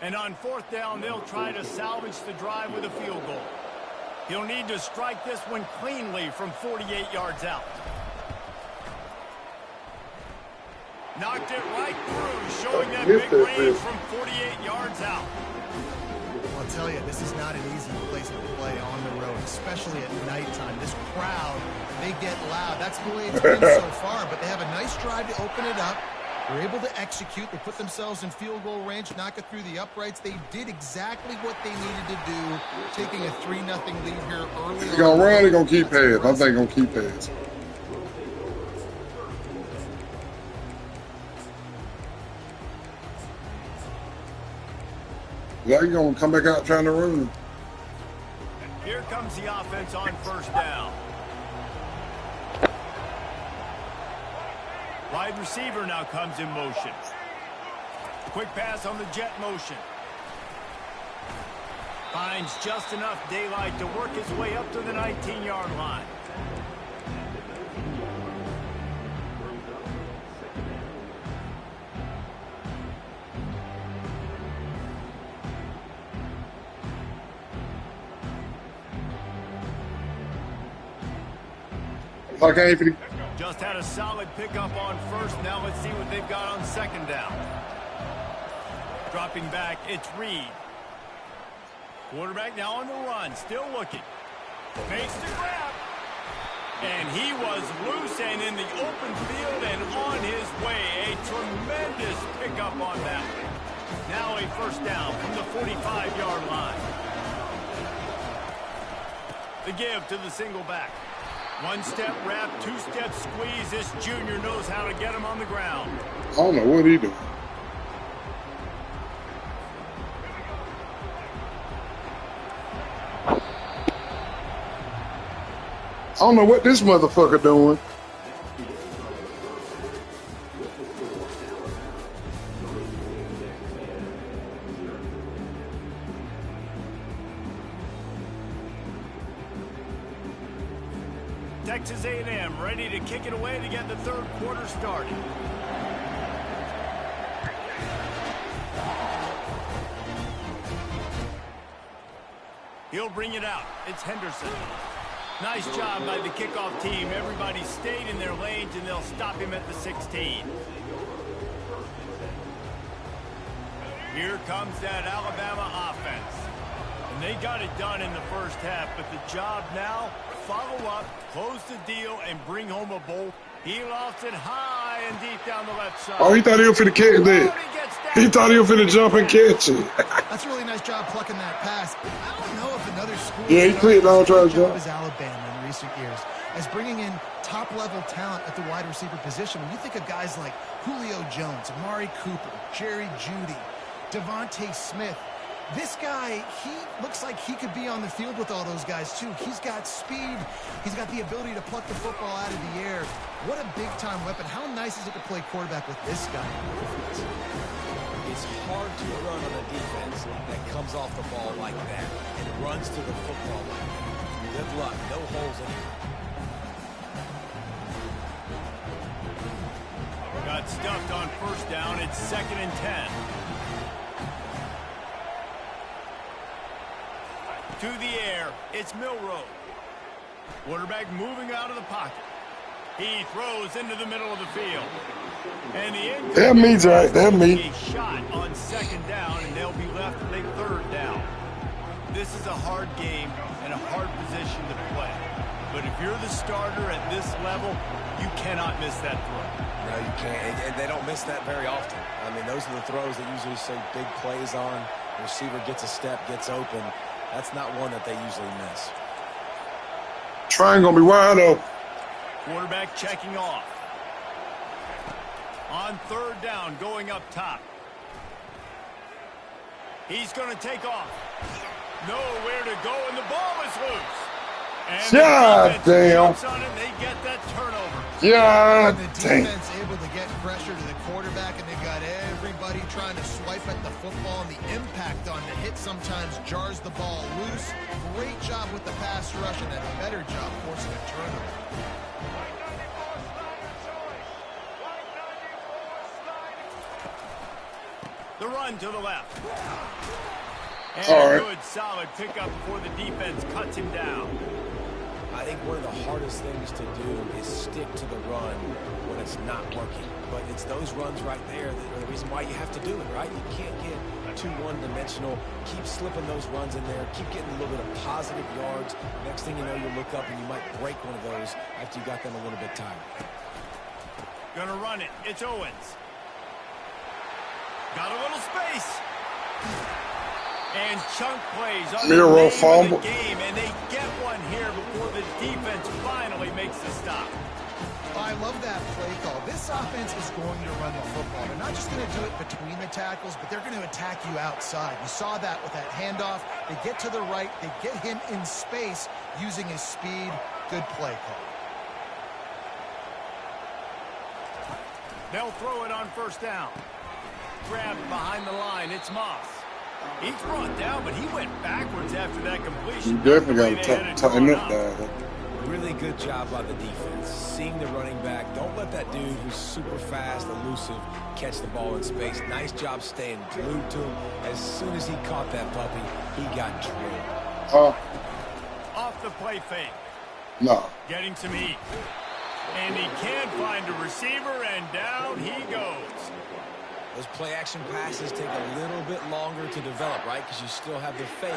And on 4th down, they'll try to salvage the drive with a field goal. He'll need to strike this one cleanly from 48 yards out. Knocked it right through, showing that big range from 48 yards out. I'll tell you, this is not an easy place to play on the road, especially at nighttime. This crowd, they get loud. That's the way it's been so far, but they have a nice drive to open it up. They're able to execute. They put themselves in field goal range, knock it through the uprights. They did exactly what they needed to do, taking a 3-0 lead here early. They're going to run, they're going to keep passing. I think they're going to keep passing. They're going to come back out trying to run. Here comes the offense on first down. Wide receiver now comes in motion. Quick pass on the jet motion. Finds just enough daylight to work his way up to the 19-yard line. Okay, Just had a solid pickup on first. Now let's see what they've got on second down. Dropping back, it's Reed. Quarterback now on the run, still looking. Makes the grab. And he was loose and in the open field and on his way. A tremendous pickup on that one. Now a first down from the 45-yard line. The give to the single back. One-step wrap, two-step squeeze. This junior knows how to get him on the ground. I don't know what he doing. I don't know what this motherfucker doing. Texas A&M ready to kick it away to get the third quarter started. He'll bring it out. It's Henderson. Nice job by the kickoff team. Everybody stayed in their lanes, and they'll stop him at the 16. Here comes that Alabama offense. And they got it done in the first half, but the job now, follow up, close the deal, and bring home a bowl. He lost it high and deep down the left side. Oh, he thought he was finna catch that. He thought he was finna jump and catch it. That's a really nice job plucking that pass. I don't know if another school he cleared all trying to jump. As Alabama in recent years, as bringing in top-level talent at the wide receiver position. When you think of guys like Julio Jones, Amari Cooper, Jerry Jeudy, Devontae Smith, this guy, he looks like he could be on the field with all those guys, too. He's got speed. He's got the ability to pluck the football out of the air. What a big-time weapon. How nice is it to play quarterback with this guy? It's hard to run on a defense that comes off the ball like that and runs to the football like that. Good luck. No holes anywhere. Got stuffed on first down. It's 2nd and 10. To the air, it's Milroe. Quarterback moving out of the pocket. He throws into the middle of the field. And the that means right. That means a shot on 2nd down, and they'll be left with a 3rd down. This is a hard game and a hard position to play. But if you're the starter at this level, you cannot miss that throw. No, you can't. And they don't miss that very often. I mean, those are the throws that usually say big plays on. The receiver gets a step, gets open. That's not one that they usually miss. Triangle gonna be wide open. Quarterback checking off. On 3rd down, going up top. He's going to take off. Nowhere to go, and the ball is loose. And God damn. On it, they get that turnover. God The damn. defense able to get pressure to the quarterback, and they've got everybody trying to swipe at the football, and the impact on the hit sometimes jars the ball loose. Great job with the pass rush, and a better job forcing a turnover. The run to the left. And All a right. good, solid pickup before the defense cuts him down. I think one of the hardest things to do is stick to the run when it's not working. But it's those runs right there that are the reason why you have to do it, right? You can't get too one-dimensional. Keep slipping those runs in there. Keep getting a little bit of positive yards. Next thing you know, you'll look up and you might break one of those after you got them a little bit tired. Gonna run it. It's Owens. Got a little space. And chunk plays on Miro the fumble. game, and they get one here before the defense finally makes the stop. I love that play call. This offense is going to run the football. They're not just going to do it between the tackles, but they're going to attack you outside. You saw that with that handoff. They get to the right. They get him in space using his speed. Good play call. They'll throw it on first down. Grabbed behind the line. It's Moss. He's brought down, but he went backwards after that completion. You definitely got to tighten up there. Really good job by the defense. Seeing the running back. Don't let that dude who's super fast, elusive, catch the ball in space. Nice job staying glued to him. As soon as he caught that puppy, he got drilled. Off the play fake. No. Getting some heat. And he can't find a receiver, and down he goes. Those play-action passes take a little bit longer to develop, right? Because you still have the fake,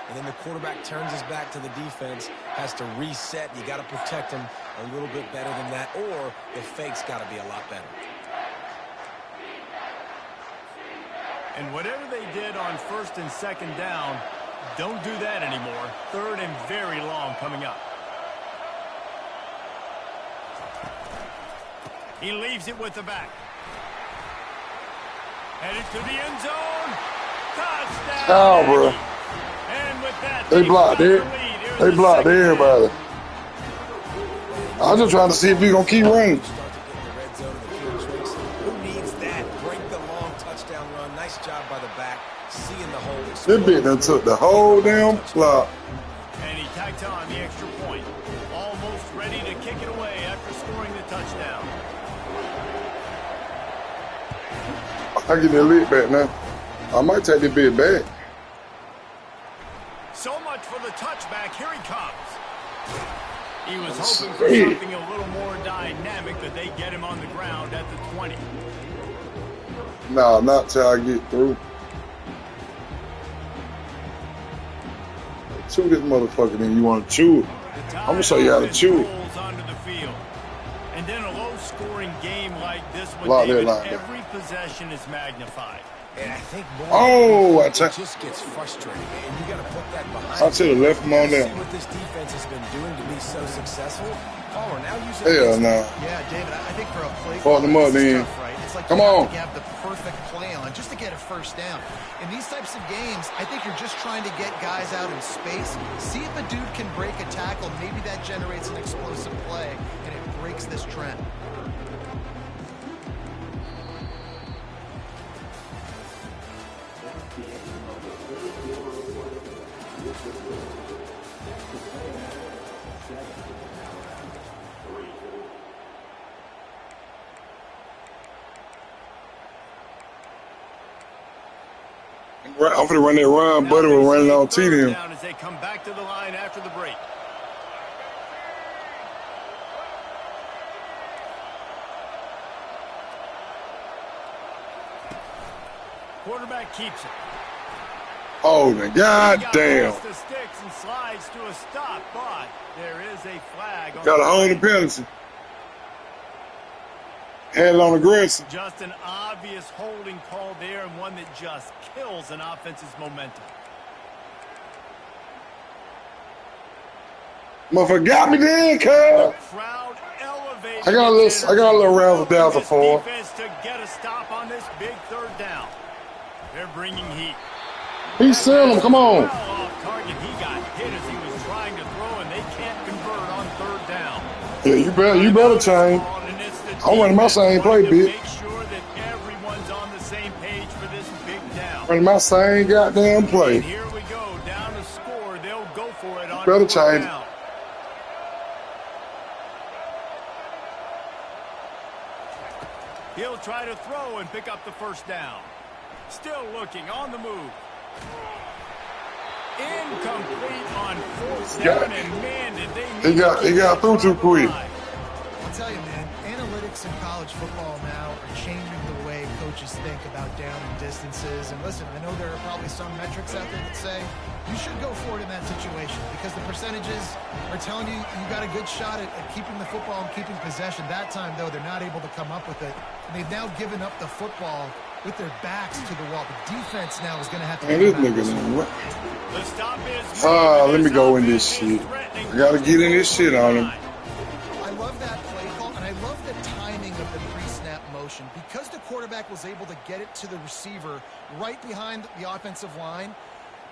and then the quarterback turns his back to the defense, has to reset. You got to protect him a little bit better than that, or the fake's got to be a lot better. And whatever they did on first and second down, don't do that anymore. Third and very long coming up. He leaves it with the back. Headed to the end zone. Touchdown. Oh, bro. And with that, They blocked it. They blocked everybody. I was just trying to see if you're going to keep running. Who needs that? Break the long touchdown run. Nice job by the back. Seeing the hole. This bitch done took the whole damn block. And he tacked on the extra point. Almost ready to kick it away after scoring the touchdown. I get that lick back now. I might take this bit back. So much for the touchback. Here he comes. He was hoping for something a little more dynamic, but they get him on the ground at the 20. Nah, not till I get through. Chew this motherfucker, then you want to chew it. I'm going to show you how to chew it. Onto the field. And then a low-scoring game like this one, David, every possession is magnified. And I think more it just gets frustrating, and you got to put that behind. I should have left him on there. See what this defense has been doing to be so successful. Palmer now using Hell no. Yeah, David, I think for a play Fuck them up, then. right? It's like Come on. You have the perfect play on just to get a first down. In these types of games, I think you're just trying to get guys out in space. See if a dude can break a tackle. Maybe that generates an explosive play, and it breaks this trend. I'm finna run that run, Buddy was running on T then. As they come back to the line after the break. Quarterback keeps it. Oh, my goddamn. The sticks and slides to a stop, but there is a flag. Got a hold of the penalty. Had it on aggressive. Just an obvious holding call there, and one that just kills an offense's momentum. Motherfucker got me there, cuz. Crowd elevated. I got a little razzle dazzle for him. Defense to get a stop on this big third down. They're bringing heat. He's selling him. Come on. Well off target. He got hit as he was trying to throw, and they can't convert on third down. Yeah, you better change. I'm running my same play, bitch. Make sure that everyone's on the same page for this big down. Running my same goddamn play. And here we go, down to score. They'll go for it on Better fourth change. down. He'll try to throw and pick up the first down. Still looking on the move. Incomplete on fourth down, and man, did they he got through too quick. I'll tell you, man, analytics in college football now are changing the way coaches coaches think about down and distances. And listen, I know there are probably some metrics out there that say you should go for it in that situation because the percentages are telling you you got a good shot at keeping the football and keeping possession. That time, though, they're not able to come up with it. And they've now given up the football with their backs to the wall. The defense now is going to have to... Man, this nigga done what? The stop is... Let me go in this shit. I gotta get in this shit on him. I love that play call, and I love the timing of the pre-snap motion. Because the quarterback was able to get it to the receiver right behind the offensive line,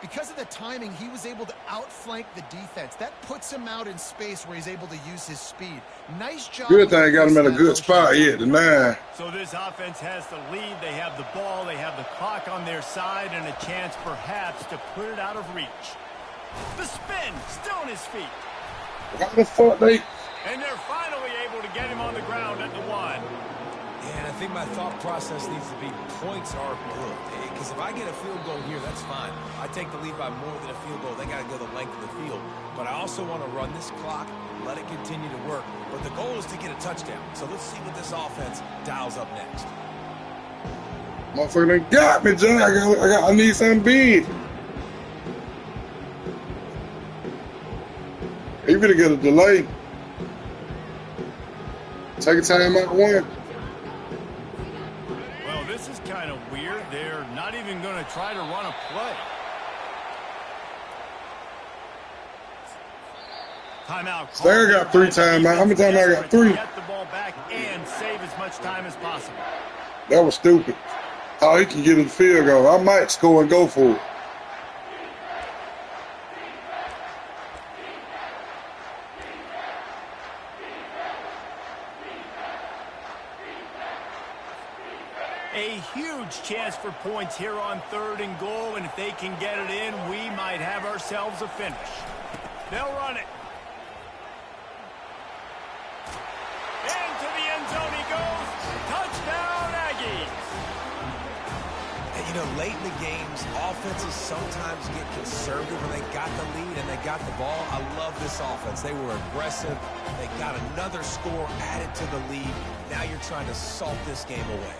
because of the timing, he was able to outflank the defense. That puts him out in space where he's able to use his speed. Nice job. Good thing I got him in a good spot here, the 9. So this offense has the lead. They have the ball. They have the clock on their side and a chance perhaps to put it out of reach. The spin, still on his feet. How the fuck they... And they're finally able to get him on the ground at the 1. And I think my thought process needs to be points are good. Because if I get a field goal here, that's fine. I take the lead by more than a field goal. They got to go the length of the field. But I also want to run this clock, let it continue to work. But the goal is to get a touchdown. So let's see what this offense dials up next. Motherfucker done got me, John. I need something big. He better get a delay. Take a time out 1. Well, this is kind of weird. They're not even going to try to run a play. Timeout. Stinger got 3 timeouts. How many times I got? 3. Get the ball back and save as much time as possible. That was stupid. Oh, he can get a field goal. I might score and go for it. A huge chance for points here on 3rd and goal, and if they can get it in, we might have ourselves a finish. They'll run it. Into the end zone he goes. Touchdown, Aggies. And, you know, late in the games, offenses sometimes get conservative when they got the lead and they got the ball. I love this offense. They were aggressive. They got another score added to the lead. Now you're trying to salt this game away.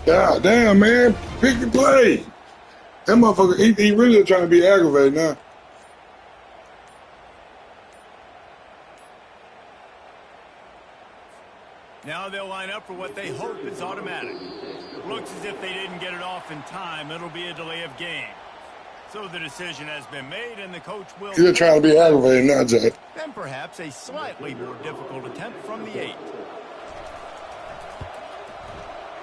God damn, man. Pick and play. That motherfucker, he really trying to be aggravated now. Now they'll line up for what they hope is automatic. Looks as if they didn't get it off in time. It'll be a delay of game. So the decision has been made, and the coach will... He's trying to be aggravated now, Jay. And perhaps a slightly more difficult attempt from the 8.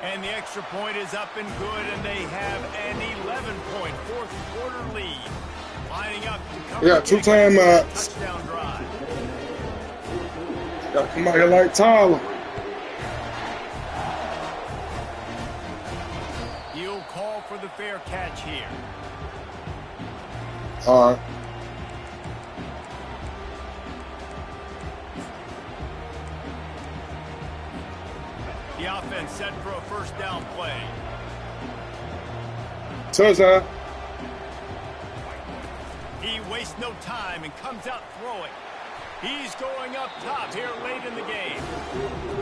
And the extra point is up and good, and they have an 11-point fourth-quarter lead. Lining up to cover... Yeah, 2 timeouts. Touchdown drive. Got to come out here like Tyler. He'll call for the fair catch here. All right. The offense set for a first down play. Touchdown. He wastes no time and comes out throwing. He's going up top here late in the game.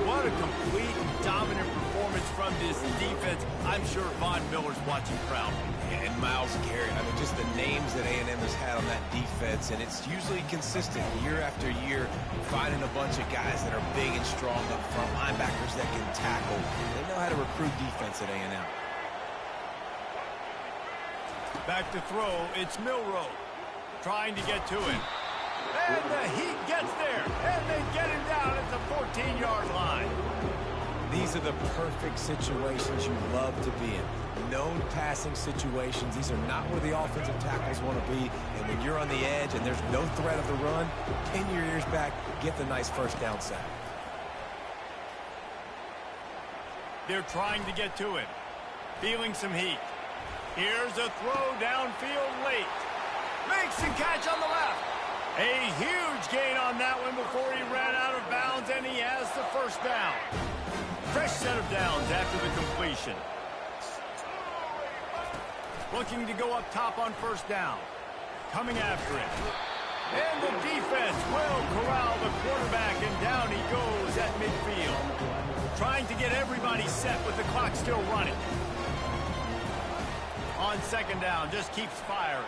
What a complete and dominant performance from this defense. I'm sure Von Miller's watching proudly. And Myles Garrett, I mean, just the names that A&M has had on that defense, and it's usually consistent year after year, finding a bunch of guys that are big and strong up front, linebackers that can tackle. They know how to recruit defense at A&M. Back to throw, it's Milroe trying to get to it. And the Heat gets there, and they get him down at the 14-yard line. These are the perfect situations you love to be in. Known passing situations. These are not where the offensive tackles want to be. And when you're on the edge and there's no threat of the run, pin your ears back, get the nice first down sack. They're trying to get to it. Feeling some heat. Here's a throw downfield late. Makes the catch on the left. A huge gain on that one before he ran out of bounds, and he has the first down. Fresh set of downs after the completion. Looking to go up top on first down. Coming after it. And the defense will corral the quarterback, and down he goes at midfield. Trying to get everybody set with the clock still running. On second down, just keeps firing.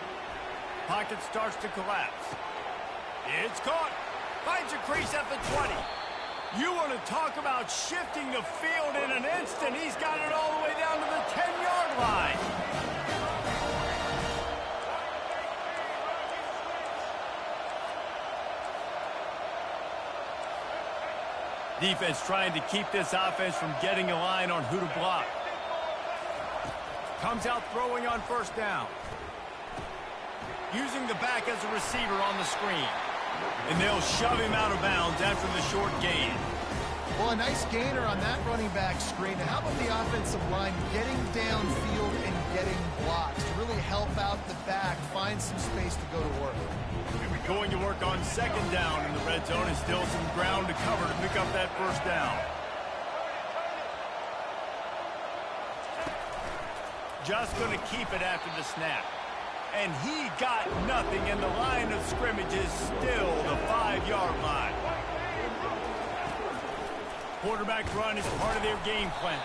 Pocket starts to collapse. It's caught. Finds a crease at the 20. You want to talk about shifting the field in an instant. He's got it all the way down to the 10-yard line. Defense trying to keep this offense from getting a line on who to block. Comes out throwing on first down. Using the back as a receiver on the screen. And they'll shove him out of bounds after the short gain. Well, a nice gainer on that running back screen. How about the offensive line getting downfield and getting blocks to really help out the back, find some space to go to work? Going to work on second down in the red zone, and still some ground to cover to pick up that first down. Just going to keep it after the snap. And he got nothing, and the line of scrimmage is still the 5-yard line. Quarterback run is part of their game plan.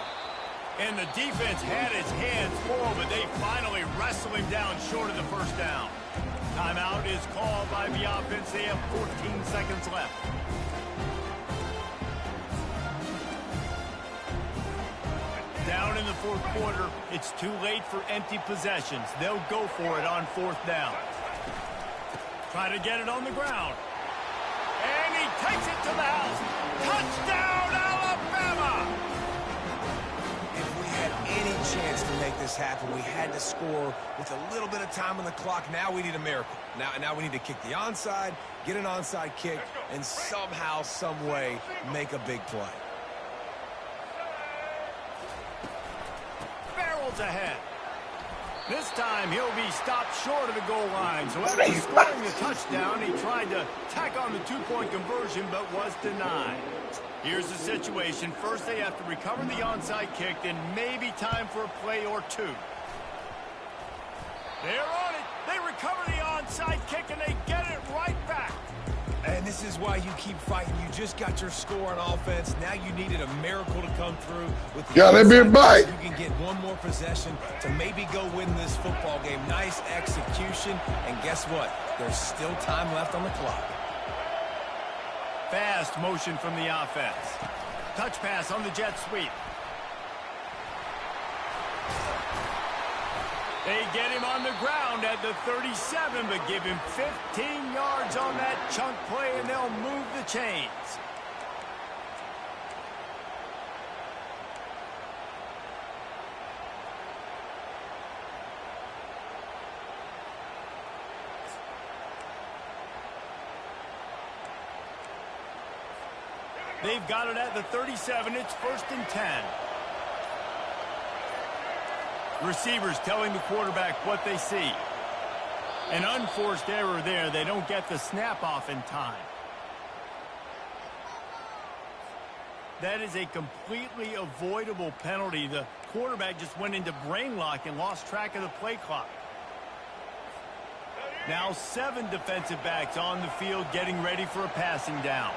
And the defense had his hands full, but they finally wrestle him down short of the first down. Timeout is called by the offense. They have 14 seconds left. Down in the fourth quarter, it's too late for empty possessions. They'll go for it on fourth down. Try to get it on the ground. And he takes it to the house. Touchdown, Alabama! If we had any chance to make this happen, we had to score with a little bit of time on the clock. Now we need a miracle. Now we need to kick the onside, get an onside kick, and somehow, some way, make a big play. Ahead. This time he'll be stopped short of the goal line. So after scoring the touchdown, he tried to tack on the two-point conversion but was denied. Here's the situation. First they have to recover the onside kick, then maybe time for a play or two. They're on it. They recover the onside kick and they get it right back. And this is why you keep fighting. You just got your score on offense. Now you needed a miracle to come through. With the got that big bite. You can get one more possession to maybe go win this football game. Nice execution. And guess what? There's still time left on the clock. Fast motion from the offense. Touch pass on the jet sweep. They get him on the ground at the 37, but give him 15 yards on that chunk play, and they'll move the chains. They've got it at the 37. It's 1st and 10. Receivers telling the quarterback what they see. An unforced error there. They don't get the snap off in time. That is a completely avoidable penalty. The quarterback just went into brain lock and lost track of the play clock. Now 7 defensive backs on the field getting ready for a passing down.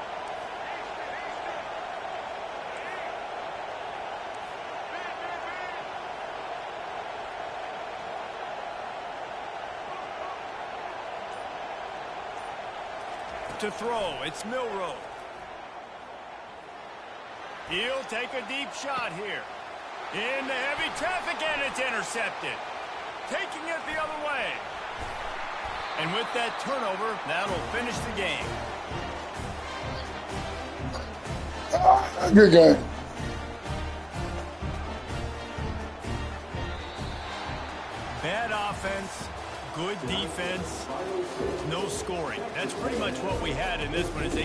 To throw, it's Milroe. He'll take a deep shot here. Into heavy traffic, and it's intercepted. Taking it the other way. And with that turnover, that'll finish the game. Good game. Bad offense. Good defense, no scoring. That's pretty much what we had in this one as they